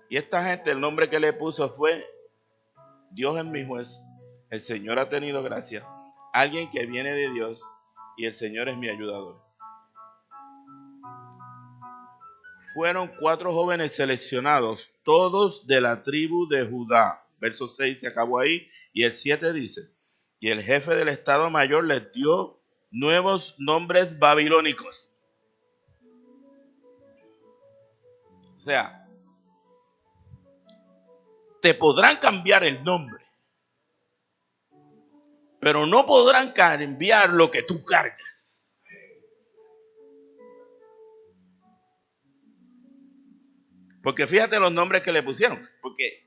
Y esta gente, el nombre que le puso fue: Dios es mi juez, el Señor ha tenido gracia, alguien que viene de Dios y el Señor es mi ayudador. Fueron 4 jóvenes seleccionados, todos de la tribu de Judá. Verso 6 se acabó ahí, y el 7 dice: y el jefe del Estado Mayor les dio nuevos nombres babilónicos. O sea, te podrán cambiar el nombre, pero no podrán cambiar lo que tú cargas. Porque fíjate los nombres que le pusieron. Porque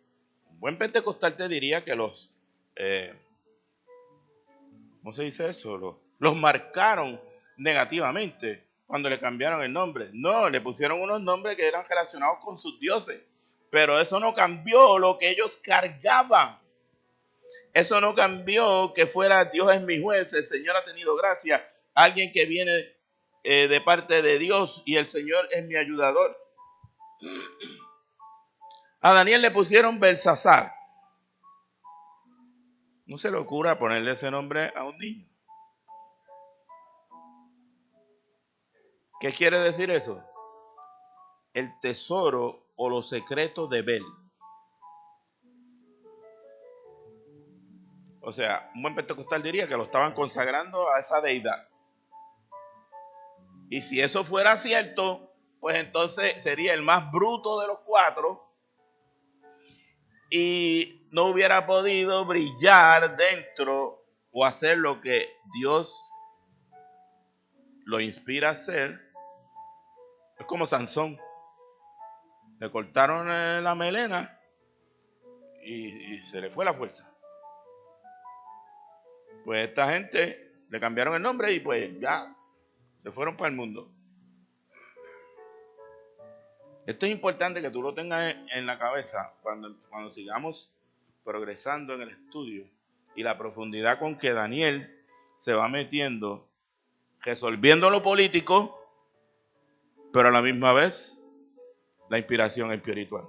un buen pentecostal te diría que los, ¿cómo se dice eso? Los marcaron negativamente cuando le cambiaron el nombre. No, le pusieron unos nombres que eran relacionados con sus dioses. Pero eso no cambió lo que ellos cargaban. Eso no cambió que fuera Dios es mi juez, el Señor ha tenido gracia, alguien que viene de parte de Dios y el Señor es mi ayudador. A Daniel le pusieron Belsasar. No se le ocurra ponerle ese nombre a un niño. ¿Qué quiere decir eso? El tesoro o los secretos de Bel. O sea, un buen pentecostal diría que lo estaban consagrando a esa deidad. Y si eso fuera cierto, pues entonces sería el más bruto de los 4 y no hubiera podido brillar dentro o hacer lo que Dios lo inspira a hacer. Es como Sansón. Le cortaron la melena y se le fue la fuerza. Pues esta gente le cambiaron el nombre y pues ya se fueron para el mundo. Esto es importante que tú lo tengas en la cabeza cuando sigamos progresando en el estudio y la profundidad con que Daniel se va metiendo, resolviendo lo político, pero a la misma vez la inspiración espiritual.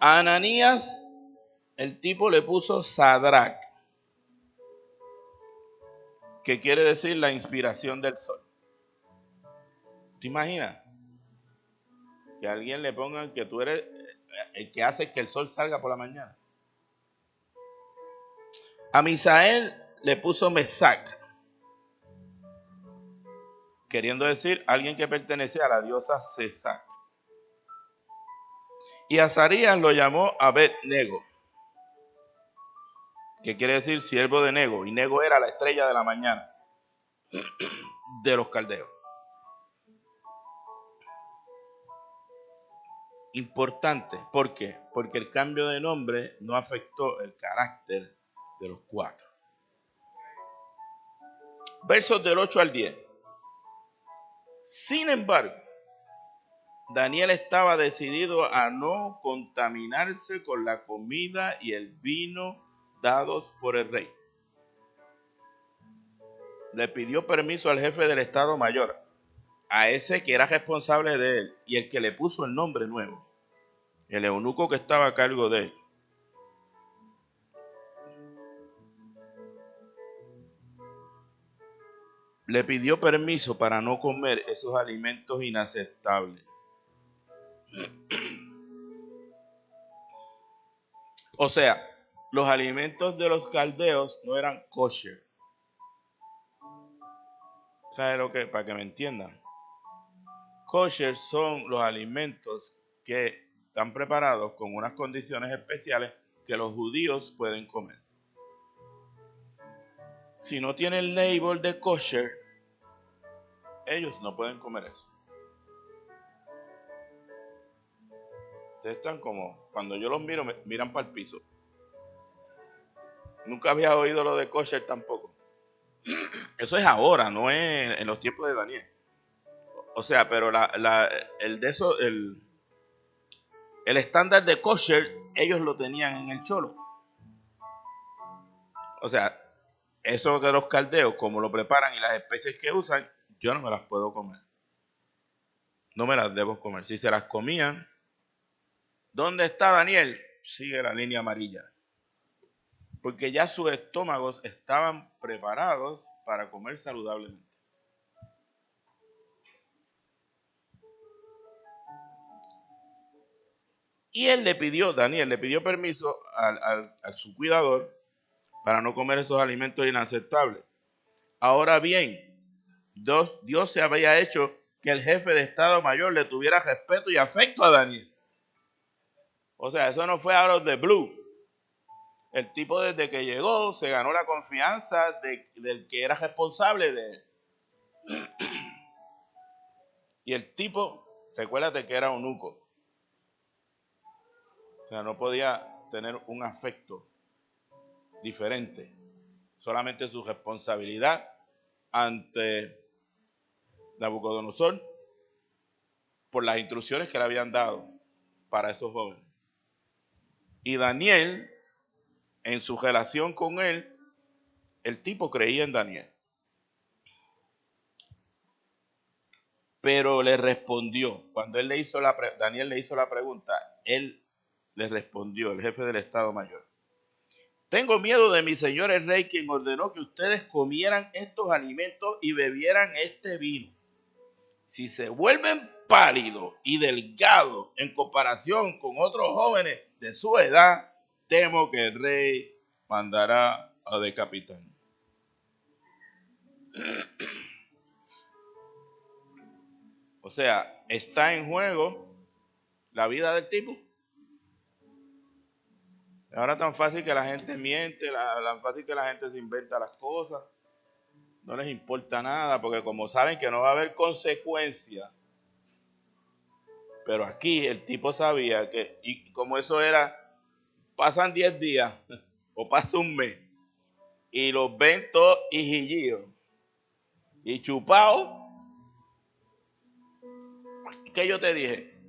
A Ananías el tipo le puso Sadrach, que quiere decir la inspiración del sol. ¿Te imaginas? Que a alguien le pongan que tú eres el que hace que el sol salga por la mañana. A Misael le puso Mesac, queriendo decir alguien que pertenece a la diosa Sesac. Y a Azarías lo llamó Abed-Nego, que quiere decir siervo de Nego, y Nego era la estrella de la mañana de los caldeos. Importante, ¿por qué? Porque el cambio de nombre no afectó el carácter de los 4. Versos del 8 al 10. Sin embargo, Daniel estaba decidido a no contaminarse con la comida y el vino dados por el rey. Le pidió permiso al jefe del Estado Mayor, a ese que era responsable de él y el que le puso el nombre nuevo, el eunuco que estaba a cargo de él. Le pidió permiso para no comer esos alimentos inaceptables. O sea, los alimentos de los caldeos no eran kosher. ¿Sabes lo que? Para que me entiendan. Kosher son los alimentos que están preparados con unas condiciones especiales que los judíos pueden comer. Si no tienen label de kosher, ellos no pueden comer eso. Ustedes están como, cuando yo los miro, miran para el piso. Nunca había oído lo de kosher tampoco. Eso es ahora, no es en los tiempos de Daniel. O sea, pero el el estándar de kosher, ellos lo tenían en el cholo. O sea, eso de los caldeos, como lo preparan y las especies que usan, yo no me las puedo comer. No me las debo comer. Si se las comían, ¿dónde está Daniel? Sigue la línea amarilla. Porque ya sus estómagos estaban preparados para comer saludablemente. Y Daniel le pidió permiso a su cuidador para no comer esos alimentos inaceptables. Ahora bien, Dios se había hecho que el jefe de Estado Mayor le tuviera respeto y afecto a Daniel. O sea, eso no fue out of the blue. El tipo desde que llegó se ganó la confianza del que era responsable de él. Y el tipo, recuérdate que era eunuco. O sea, no podía tener un afecto diferente. Solamente su responsabilidad ante Nabucodonosor por las instrucciones que le habían dado para esos jóvenes. Y Daniel, en su relación con él, el tipo creía en Daniel. Pero le respondió, cuando Daniel le hizo la pregunta, él le respondió, el jefe del Estado Mayor: tengo miedo de mi señor el rey, quien ordenó que ustedes comieran estos alimentos y bebieran este vino. Si se vuelven pálidos y delgados en comparación con otros jóvenes de su edad, temo que el rey mandará a decapitar. O sea, está en juego la vida del tipo. Ahora tan fácil que la gente miente, tan fácil que la gente se inventa las cosas. No les importa nada, porque como saben que no va a haber consecuencia. Pero aquí el tipo sabía que, y como eso era, pasan 10 días o pasa un mes y los ven todos hijillos y chupados. ¿Qué yo te dije?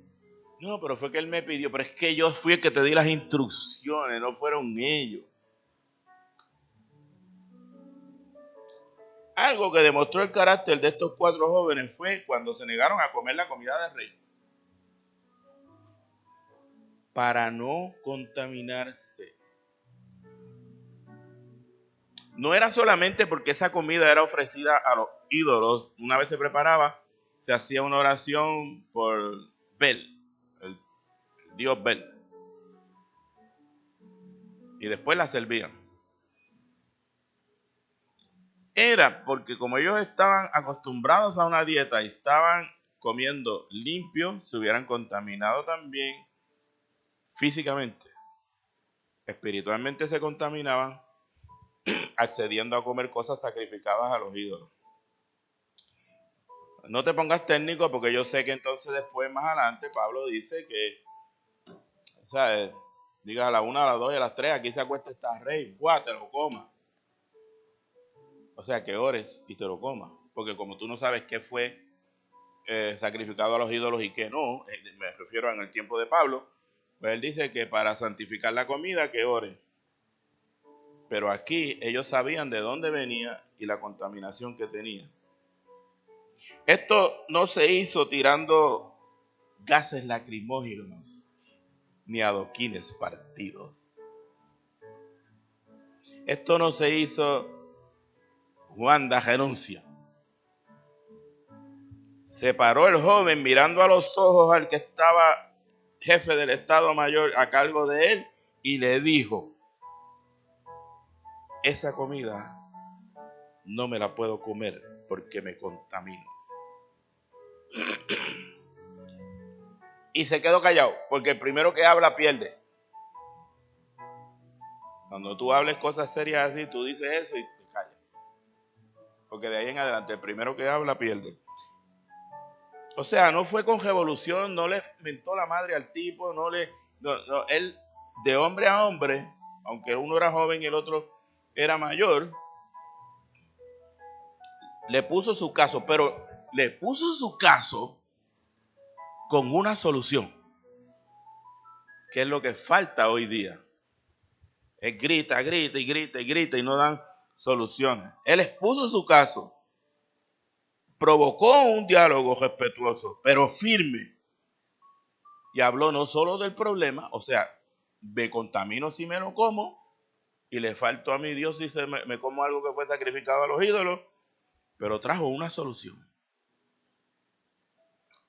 No, pero fue que él me pidió, pero es que yo fui el que te di las instrucciones, no fueron ellos. Algo que demostró el carácter de estos 4 jóvenes fue cuando se negaron a comer la comida del rey. Para no contaminarse. No era solamente porque esa comida era ofrecida a los ídolos. Una vez se preparaba, se hacía una oración por Bel, el dios Bel. Y después la servían. Era porque como ellos estaban acostumbrados a una dieta y estaban comiendo limpio, se hubieran contaminado también físicamente. Espiritualmente se contaminaban accediendo a comer cosas sacrificadas a los ídolos. No te pongas técnico, porque yo sé que entonces después, más adelante, Pablo dice que, o sea, digas a la 1, a las 2 y a las 3, aquí se acuesta esta rey, ¡buah!, te lo coma. O sea, que ores y te lo comas, porque como tú no sabes qué fue sacrificado a los ídolos y qué no, me refiero en el tiempo de Pablo, pues él dice que para santificar la comida, que ore. Pero aquí ellos sabían de dónde venía y la contaminación que tenía. Esto no se hizo tirando gases lacrimógenos ni adoquines partidos. Esto no se hizo Wanda renuncia. Se paró el joven mirando a los ojos al que estaba jefe del Estado Mayor a cargo de él y le dijo: esa comida no me la puedo comer porque me contamino. Y se quedó callado, porque el primero que habla pierde. Cuando tú hables cosas serias así, tú dices eso y te callas. Porque de ahí en adelante, el primero que habla pierde. O sea, no fue con revolución, no le mentó la madre al tipo, él de hombre a hombre, aunque uno era joven y el otro era mayor, le puso su caso, pero le puso su caso con una solución. ¿Qué es lo que falta hoy día? Él grita, grita y grita y grita y no dan soluciones. Él expuso su caso, provocó un diálogo respetuoso, pero firme. Y habló no solo del problema, o sea, me contamino si me lo como, y le falto a mi Dios si me como algo que fue sacrificado a los ídolos, pero trajo una solución.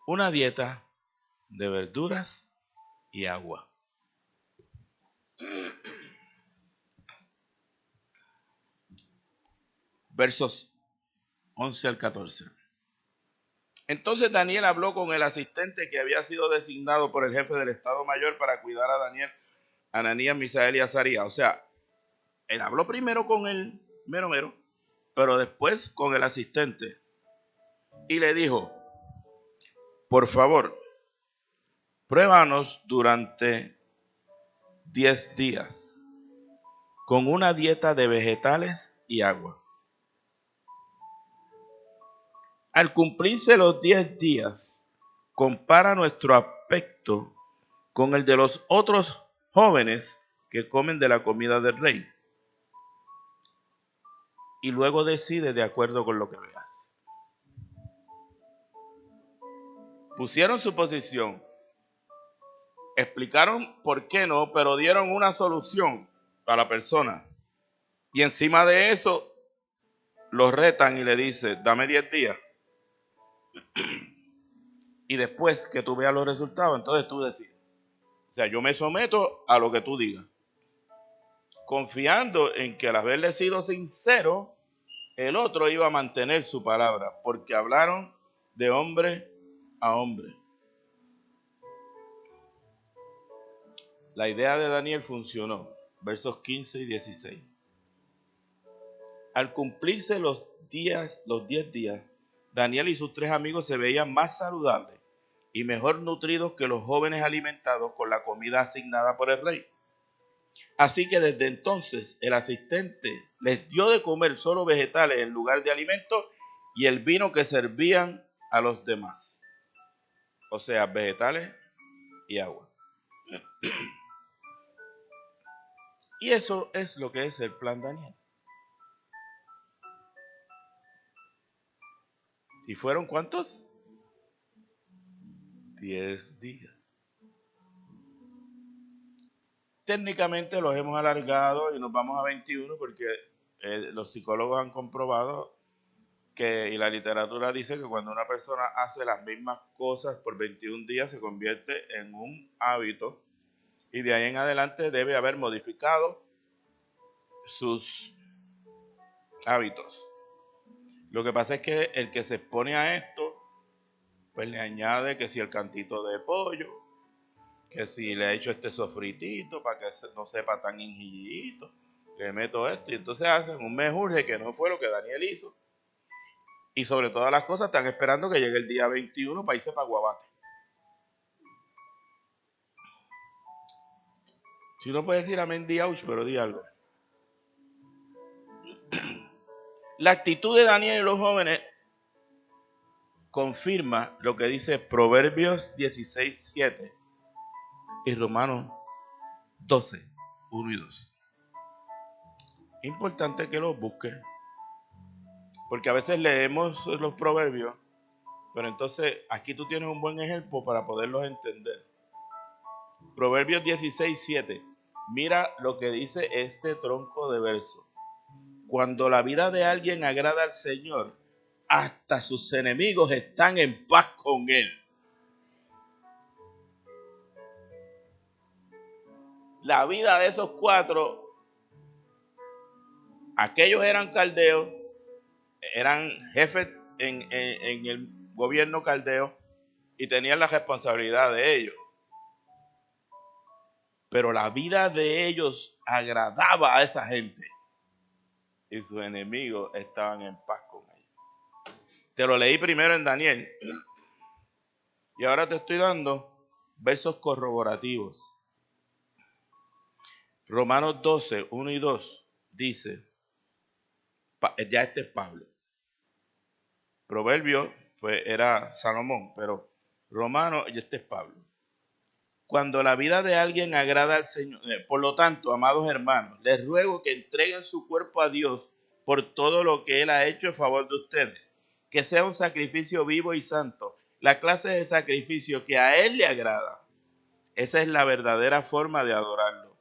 Una dieta de verduras y agua. Versos 11 al 14. Entonces Daniel habló con el asistente que había sido designado por el jefe del Estado Mayor para cuidar a Daniel, Ananías, Misael y Azarías. O sea, él habló primero con el mero, pero después con el asistente. Y le dijo, por favor, pruébanos durante 10 días con una dieta de vegetales y agua. Al cumplirse los 10 días, compara nuestro aspecto con el de los otros jóvenes que comen de la comida del rey. Y luego decide de acuerdo con lo que veas. Pusieron su posición, explicaron por qué no, pero dieron una solución a la persona. Y encima de eso, los retan y le dicen, dame 10 días. Y después que tú veas los resultados, entonces tú decides. O sea, yo me someto a lo que tú digas, confiando en que al haberle sido sincero, el otro iba a mantener su palabra, porque hablaron de hombre a hombre. La idea de Daniel funcionó, versos 15 y 16. Al cumplirse los 10 días, Daniel y sus 3 amigos se veían más saludables y mejor nutridos que los jóvenes alimentados con la comida asignada por el rey. Así que desde entonces el asistente les dio de comer solo vegetales en lugar de alimentos y el vino que servían a los demás. O sea, vegetales y agua. Y eso es lo que es el plan Daniel. ¿Y fueron cuántos? 10 días. Técnicamente los hemos alargado y nos vamos a 21 porque los psicólogos han comprobado y la literatura dice que cuando una persona hace las mismas cosas por 21 días se convierte en un hábito y de ahí en adelante debe haber modificado sus hábitos. Lo que pasa es que el que se expone a esto, pues le añade que si el cantito de pollo, que si le he hecho este sofritito para que no sepa tan ingillito, le meto esto y entonces hacen un mejunje que no fue lo que Daniel hizo. Y sobre todas las cosas están esperando que llegue el día 21 para irse para Guabate. Si no puedes decir amén, di ouch, pero di algo. La actitud de Daniel y los jóvenes confirma lo que dice Proverbios 16:7 y Romanos 12:1 y 2. Importante que los busques, porque a veces leemos los proverbios, pero entonces aquí tú tienes un buen ejemplo para poderlos entender. Proverbios 16:7. Mira lo que dice este tronco de verso. Cuando la vida de alguien agrada al Señor, hasta sus enemigos están en paz con él. La vida de esos 4, aquellos eran caldeos, eran jefes en el gobierno caldeo y tenían la responsabilidad de ellos. Pero la vida de ellos agradaba a esa gente y sus enemigos estaban en paz con ellos. Te lo leí primero en Daniel y ahora te estoy dando versos corroborativos. Romanos 12:1 y 2 dice, ya este es Pablo. Proverbio pues era Salomón, pero Romano y este es Pablo. cuando la vida de alguien agrada al Señor. Por lo tanto, amados hermanos, les ruego que entreguen su cuerpo a Dios por todo lo que Él ha hecho en favor de ustedes. Que sea un sacrificio vivo y santo, la clase de sacrificio que a Él le agrada. Esa es la verdadera forma de adorarlo.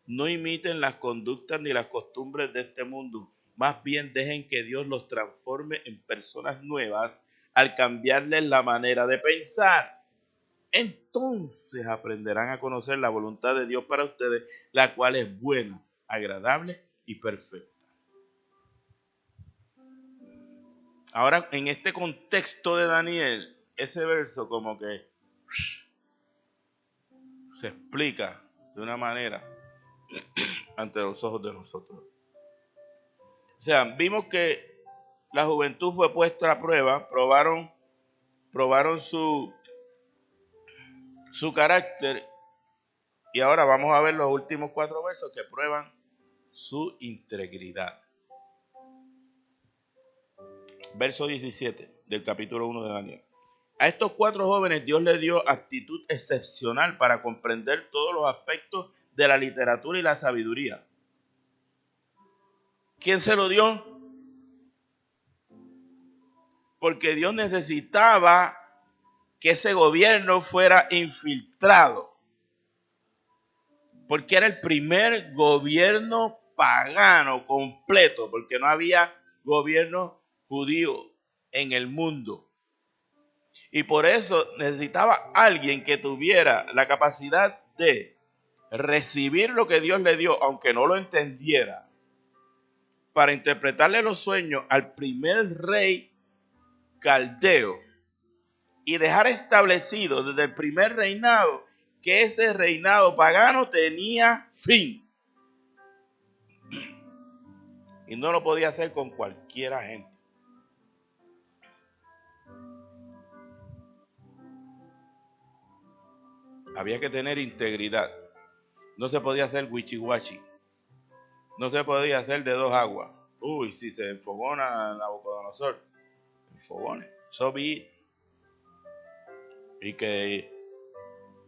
No imiten las conductas ni las costumbres de este mundo. Más bien dejen que Dios los transforme en personas nuevas al cambiarles la manera de pensar. Entonces aprenderán a conocer la voluntad de Dios para ustedes, la cual es buena, agradable y perfecta. Ahora, en este contexto de Daniel, ese verso como que se explica de una manera ante los ojos de nosotros. O sea, vimos que la juventud fue puesta a prueba, probaron su carácter, y ahora vamos a ver los últimos 4 versos que prueban su integridad. Verso 17 del capítulo 1 de Daniel. A estos 4 jóvenes Dios les dio aptitud excepcional para comprender todos los aspectos de la literatura y la sabiduría. ¿Quién se lo dio? Porque Dios necesitaba que ese gobierno fuera infiltrado. Porque era el primer gobierno pagano completo, porque no había gobierno judío en el mundo. Y por eso necesitaba alguien que tuviera la capacidad de recibir lo que Dios le dio, aunque no lo entendiera, para interpretarle los sueños al primer rey caldeo y dejar establecido desde el primer reinado que ese reinado pagano tenía fin. Y no lo podía hacer con cualquiera gente. Había que tener integridad. No se podía hacer wichiwachi. No se podía hacer de 2 aguas. Uy, si se enfogona Nabucodonosor, enfogones. Eso vi.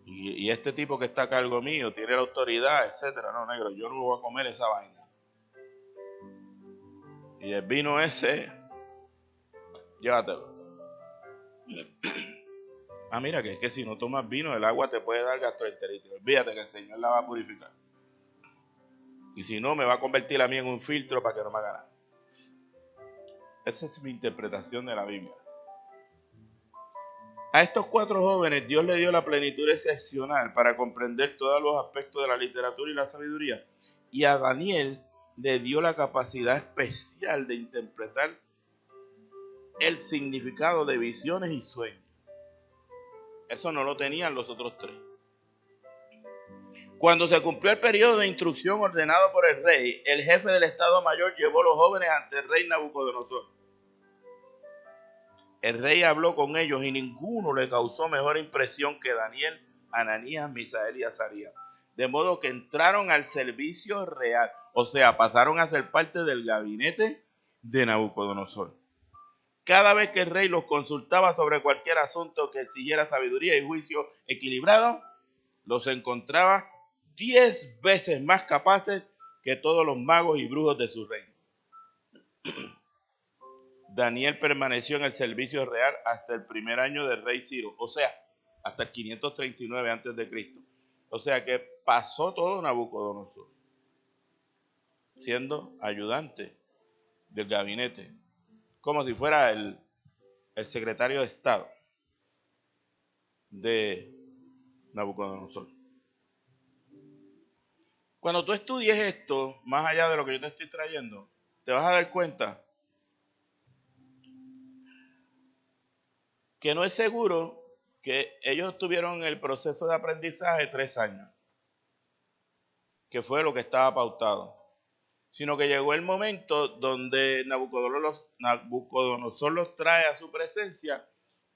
Y este tipo que está a cargo mío tiene la autoridad, etcétera. No, negro, yo no voy a comer esa vaina. Y el vino ese, llévatelo. Ah, mira, que es que si no tomas vino, el agua te puede dar gastroenteritis. Olvídate que el Señor la va a purificar. Y si no, me va a convertir a mí en un filtro para que no me haga nada. Esa es mi interpretación de la Biblia. A estos 4 jóvenes Dios le dio la plenitud excepcional para comprender todos los aspectos de la literatura y la sabiduría. Y a Daniel le dio la capacidad especial de interpretar el significado de visiones y sueños. Eso no lo tenían los otros 3. Cuando se cumplió el periodo de instrucción ordenado por el rey, el jefe del Estado Mayor llevó a los jóvenes ante el rey Nabucodonosor. El rey habló con ellos y ninguno le causó mejor impresión que Daniel, Ananías, Misael y Azarías. De modo que entraron al servicio real, o sea, pasaron a ser parte del gabinete de Nabucodonosor. Cada vez que el rey los consultaba sobre cualquier asunto que exigiera sabiduría y juicio equilibrado, los encontraba 10 veces más capaces que todos los magos y brujos de su reino. Daniel permaneció en el servicio real hasta el primer año del rey Ciro, o sea, hasta el 539 a.C. O sea que pasó todo Nabucodonosor, siendo ayudante del gabinete, como si fuera el secretario de Estado de Nabucodonosor. Cuando tú estudies esto, más allá de lo que yo te estoy trayendo, te vas a dar cuenta que no es seguro que ellos tuvieron el proceso de aprendizaje 3 años, que fue lo que estaba pautado, sino que llegó el momento donde Nabucodonosor los trae a su presencia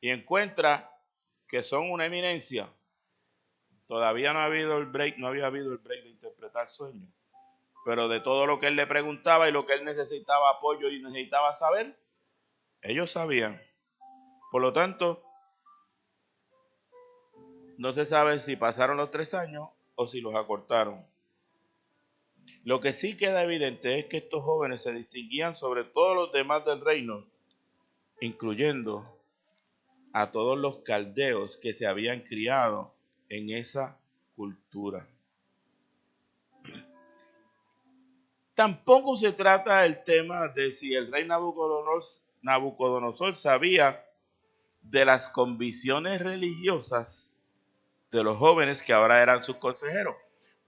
y encuentra que son una eminencia. Todavía no había habido el break de interpretar sueños, pero de todo lo que él le preguntaba y lo que él necesitaba apoyo y necesitaba saber, ellos sabían. Por lo tanto, No se sabe si pasaron los 3 años o si los acortaron. Lo que sí queda evidente es que estos jóvenes se distinguían sobre todos los demás del reino, incluyendo a todos los caldeos que se habían criado en esa cultura. Tampoco se trata el tema de si el rey Nabucodonosor sabía de las convicciones religiosas de los jóvenes que ahora eran sus consejeros,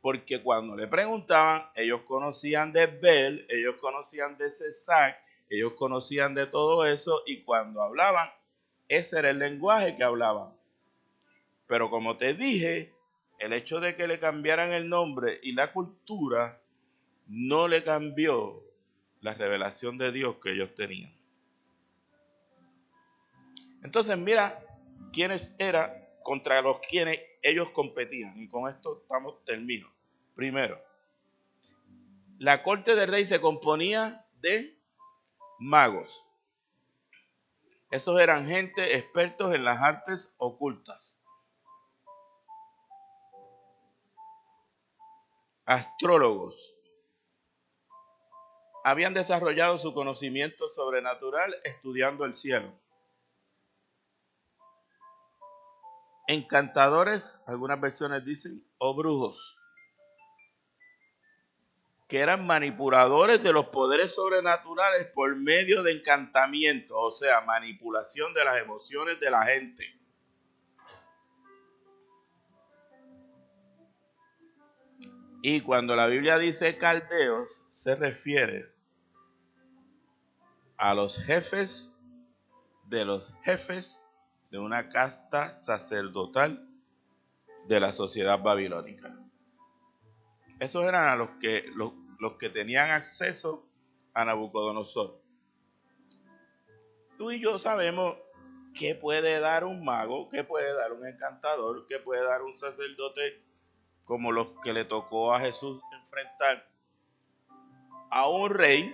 porque cuando le preguntaban, ellos conocían de Bel, ellos conocían de Cesac, ellos conocían de todo eso, y cuando hablaban, ese era el lenguaje que hablaban. Pero como te dije, el hecho de que le cambiaran el nombre y la cultura no le cambió la revelación de Dios que ellos tenían. Entonces mira quiénes eran contra los quienes ellos competían. Y con esto termino. Primero, la corte del rey se componía de magos. Esos eran gente expertos en las artes ocultas. Astrólogos. Habían desarrollado su conocimiento sobrenatural estudiando el cielo. Encantadores, algunas versiones dicen, o brujos, que eran manipuladores de los poderes sobrenaturales por medio de encantamientos, o sea, manipulación de las emociones de la gente. Y cuando la Biblia dice caldeos, se refiere a los jefes de una casta sacerdotal de la sociedad babilónica. Esos eran a los que tenían acceso a Nabucodonosor. Tú y yo sabemos qué puede dar un mago, qué puede dar un encantador, qué puede dar un sacerdote como los que le tocó a Jesús enfrentar a un rey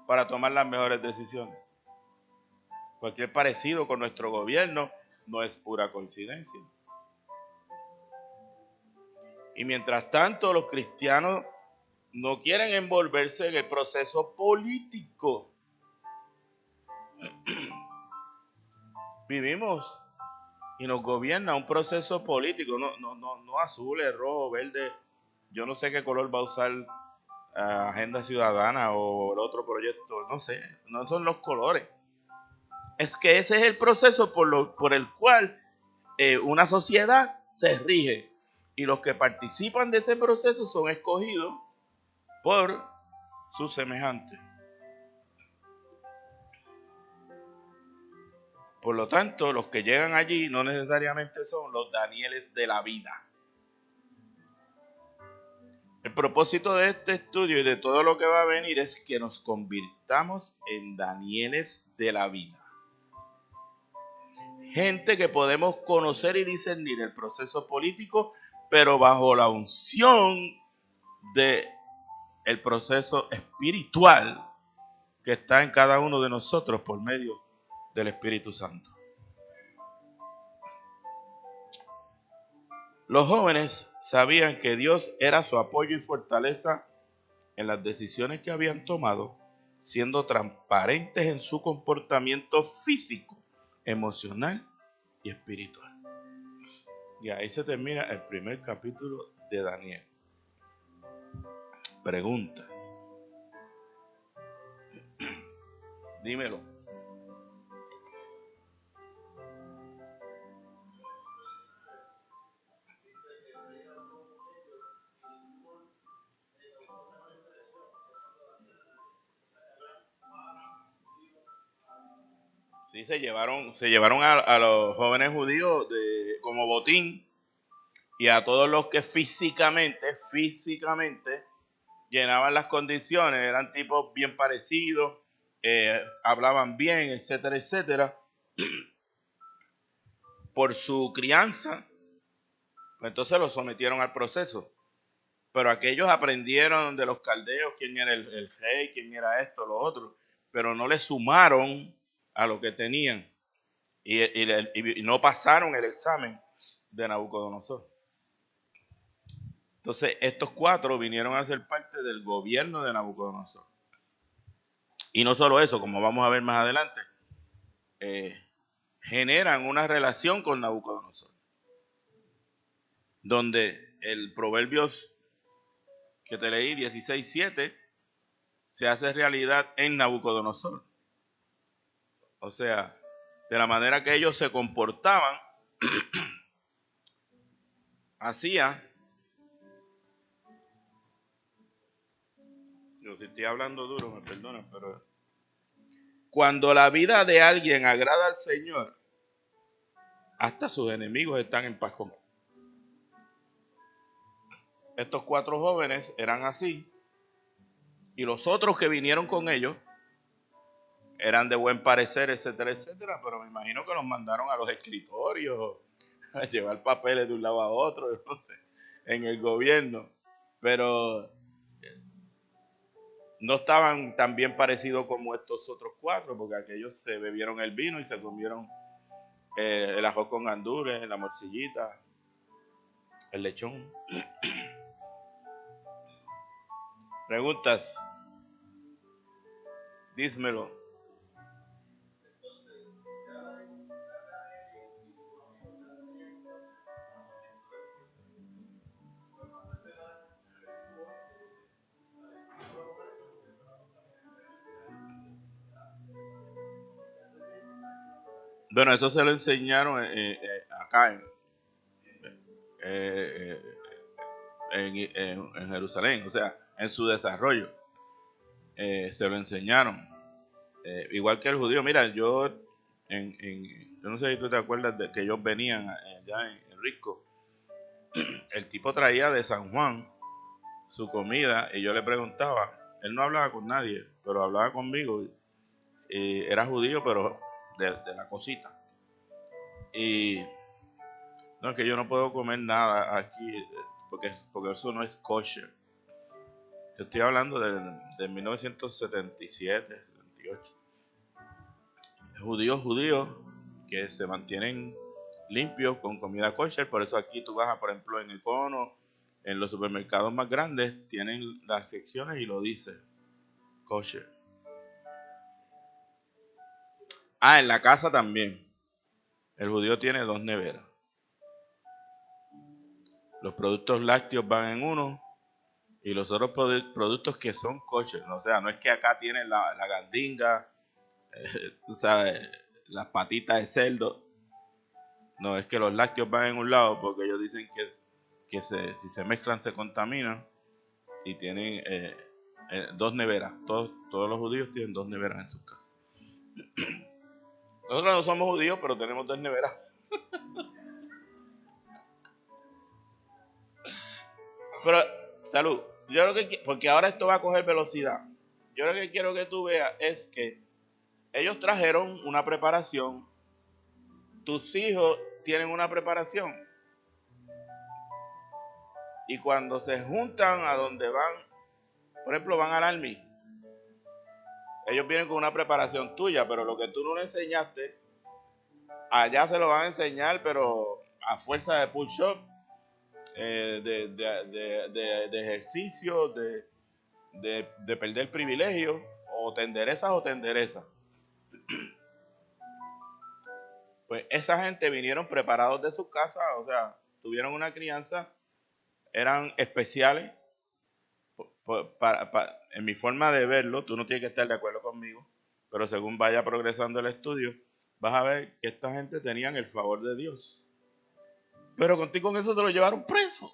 para tomar las mejores decisiones. Cualquier parecido con nuestro gobierno no es pura coincidencia. Y mientras tanto, los cristianos no quieren envolverse en el proceso político. Vivimos y nos gobierna un proceso político, no azules, rojo, verde. Yo no sé qué color va a usar Agenda Ciudadana o el otro proyecto, no sé, no son los colores. Es que ese es el proceso por el cual una sociedad se rige. Y los que participan de ese proceso son escogidos por sus semejantes. Por lo tanto, los que llegan allí no necesariamente son los Danieles de la vida. El propósito de este estudio y de todo lo que va a venir es que nos convirtamos en Danieles de la vida. Gente que podemos conocer y discernir el proceso político, pero bajo la unción del proceso espiritual que está en cada uno de nosotros por medio del Espíritu Santo. Los jóvenes sabían que Dios era su apoyo y fortaleza en las decisiones que habían tomado, siendo transparentes en su comportamiento físico, emocional y espiritual. Y ahí se termina el primer capítulo de Daniel. Preguntas. Dímelo. Sí, se llevaron a los jóvenes judíos como botín, y a todos los que físicamente llenaban las condiciones, eran tipos bien parecidos, hablaban bien, etcétera, etcétera, por su crianza, entonces los sometieron al proceso. Pero aquellos aprendieron de los caldeos quién era el rey, quién era esto, lo otro, pero no le sumaron a lo que tenían. y no pasaron el examen de Nabucodonosor. Entonces, estos 4 vinieron a ser parte del gobierno de Nabucodonosor. Y no solo eso, como vamos a ver más adelante, generan una relación con Nabucodonosor, donde el Proverbios que te leí, 16:7, se hace realidad en Nabucodonosor. O sea, de la manera que ellos se comportaban, hacía, yo si estoy hablando duro, me perdonan, pero cuando la vida de alguien agrada al Señor, hasta sus enemigos están en paz con él. Estos 4 jóvenes eran así, y los otros que vinieron con ellos eran de buen parecer, etcétera, etcétera, pero me imagino que los mandaron a los escritorios, a llevar papeles de un lado a otro, no sé, en el gobierno, pero no estaban tan bien parecidos como estos otros 4, porque aquellos se bebieron el vino y se comieron el arroz con gandules, la morcillita, el lechón. ¿Preguntas? Dísmelo. Bueno, esto se lo enseñaron acá en Jerusalén, o sea, en su desarrollo. Se lo enseñaron. Igual que el judío. Mira, yo no sé si tú te acuerdas de que ellos venían allá en Risco. El tipo traía de San Juan su comida y yo le preguntaba. Él no hablaba con nadie, pero hablaba conmigo. Era judío, pero de la cosita. Y no, es que yo no puedo comer nada aquí porque eso no es kosher. Yo estoy hablando de 1977, 78. Judíos que se mantienen limpios con comida kosher. Por eso aquí tú vas, por ejemplo, en Econo, en los supermercados más grandes, tienen las secciones y lo dice kosher. En la casa también. El judío tiene 2 neveras. Los productos lácteos van en uno y los otros productos que son kosher. O sea, no es que acá tienen la gandinga, tú sabes, las patitas de cerdo. No, es que los lácteos van en un lado porque ellos dicen que si se mezclan se contaminan y tienen 2 neveras. Todos los judíos tienen 2 neveras en sus casas. Nosotros no somos judíos, pero tenemos 2 neveras. Pero, salud, yo lo que porque ahora esto va a coger velocidad. Yo lo que quiero que tú veas es que ellos trajeron una preparación. Tus hijos tienen una preparación. Y cuando se juntan a donde van, por ejemplo, van al Army, ellos vienen con una preparación tuya, pero lo que tú no le enseñaste, allá se lo van a enseñar, pero a fuerza de push-up, de ejercicio, de perder privilegio, o te enderezas o te enderezas. Pues esa gente vinieron preparados de sus casas, o sea, tuvieron una crianza, eran especiales. En mi forma de verlo, tú no tienes que estar de acuerdo conmigo, pero según vaya progresando el estudio, vas a ver que esta gente tenían el favor de Dios. Pero contigo con eso se lo llevaron preso.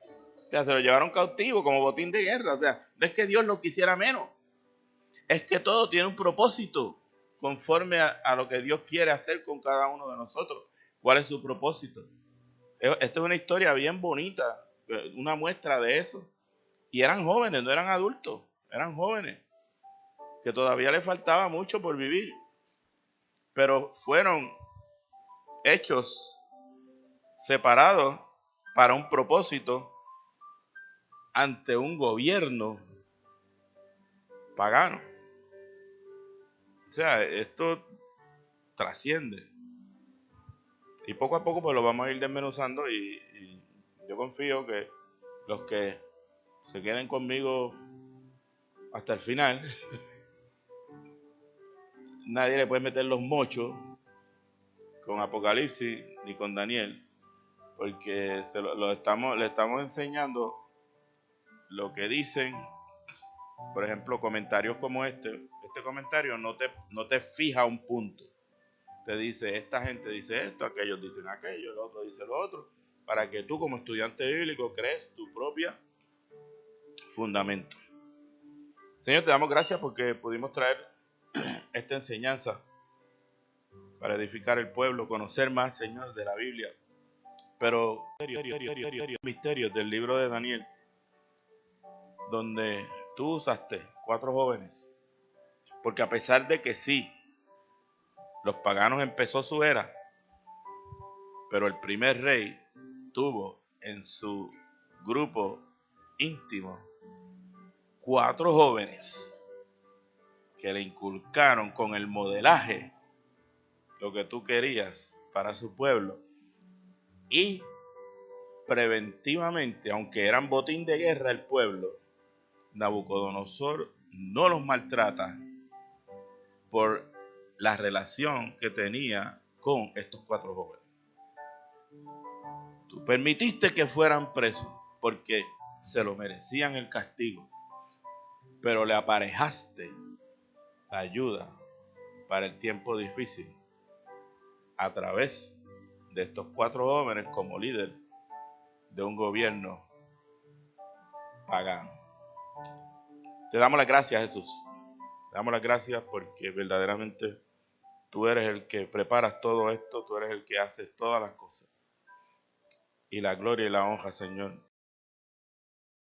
O sea, se lo llevaron cautivo como botín de guerra. O sea, no es que Dios lo quisiera menos. Es que todo tiene un propósito conforme a lo que Dios quiere hacer con cada uno de nosotros. ¿Cuál es su propósito? Esta es una historia bien bonita, una muestra de eso. Y eran jóvenes, no eran adultos, eran jóvenes, que todavía les faltaba mucho por vivir. Pero fueron hechos separados para un propósito ante un gobierno pagano. O sea, esto trasciende. Y poco a poco pues lo vamos a ir desmenuzando y yo confío que los que se queden conmigo hasta el final, nadie le puede meter los mochos con Apocalipsis ni con Daniel, porque le estamos enseñando lo que dicen. Por ejemplo, comentarios como este comentario no te fija un punto. Te dice, esta gente dice esto, aquellos dicen aquello, el otro dice lo otro, para que tú como estudiante bíblico crees tu propia fundamento. Señor, te damos gracias porque pudimos traer esta enseñanza para edificar el pueblo, conocer más, Señor, de la Biblia. Pero misterios del libro de Daniel, donde tú usaste 4 jóvenes, porque a pesar de que sí, los paganos empezó su era, pero el primer rey tuvo en su grupo íntimo 4 jóvenes que le inculcaron con el modelaje lo que tú querías para su pueblo, y preventivamente, aunque eran botín de guerra el pueblo, Nabucodonosor no los maltrata por la relación que tenía con estos 4 jóvenes. Tú permitiste que fueran presos porque se lo merecían el castigo, pero le aparejaste la ayuda para el tiempo difícil a través de estos 4 jóvenes como líder de un gobierno pagano. Te damos las gracias, Jesús. Te damos las gracias porque verdaderamente tú eres el que preparas todo esto, tú eres el que haces todas las cosas. Y la gloria y la honra, Señor,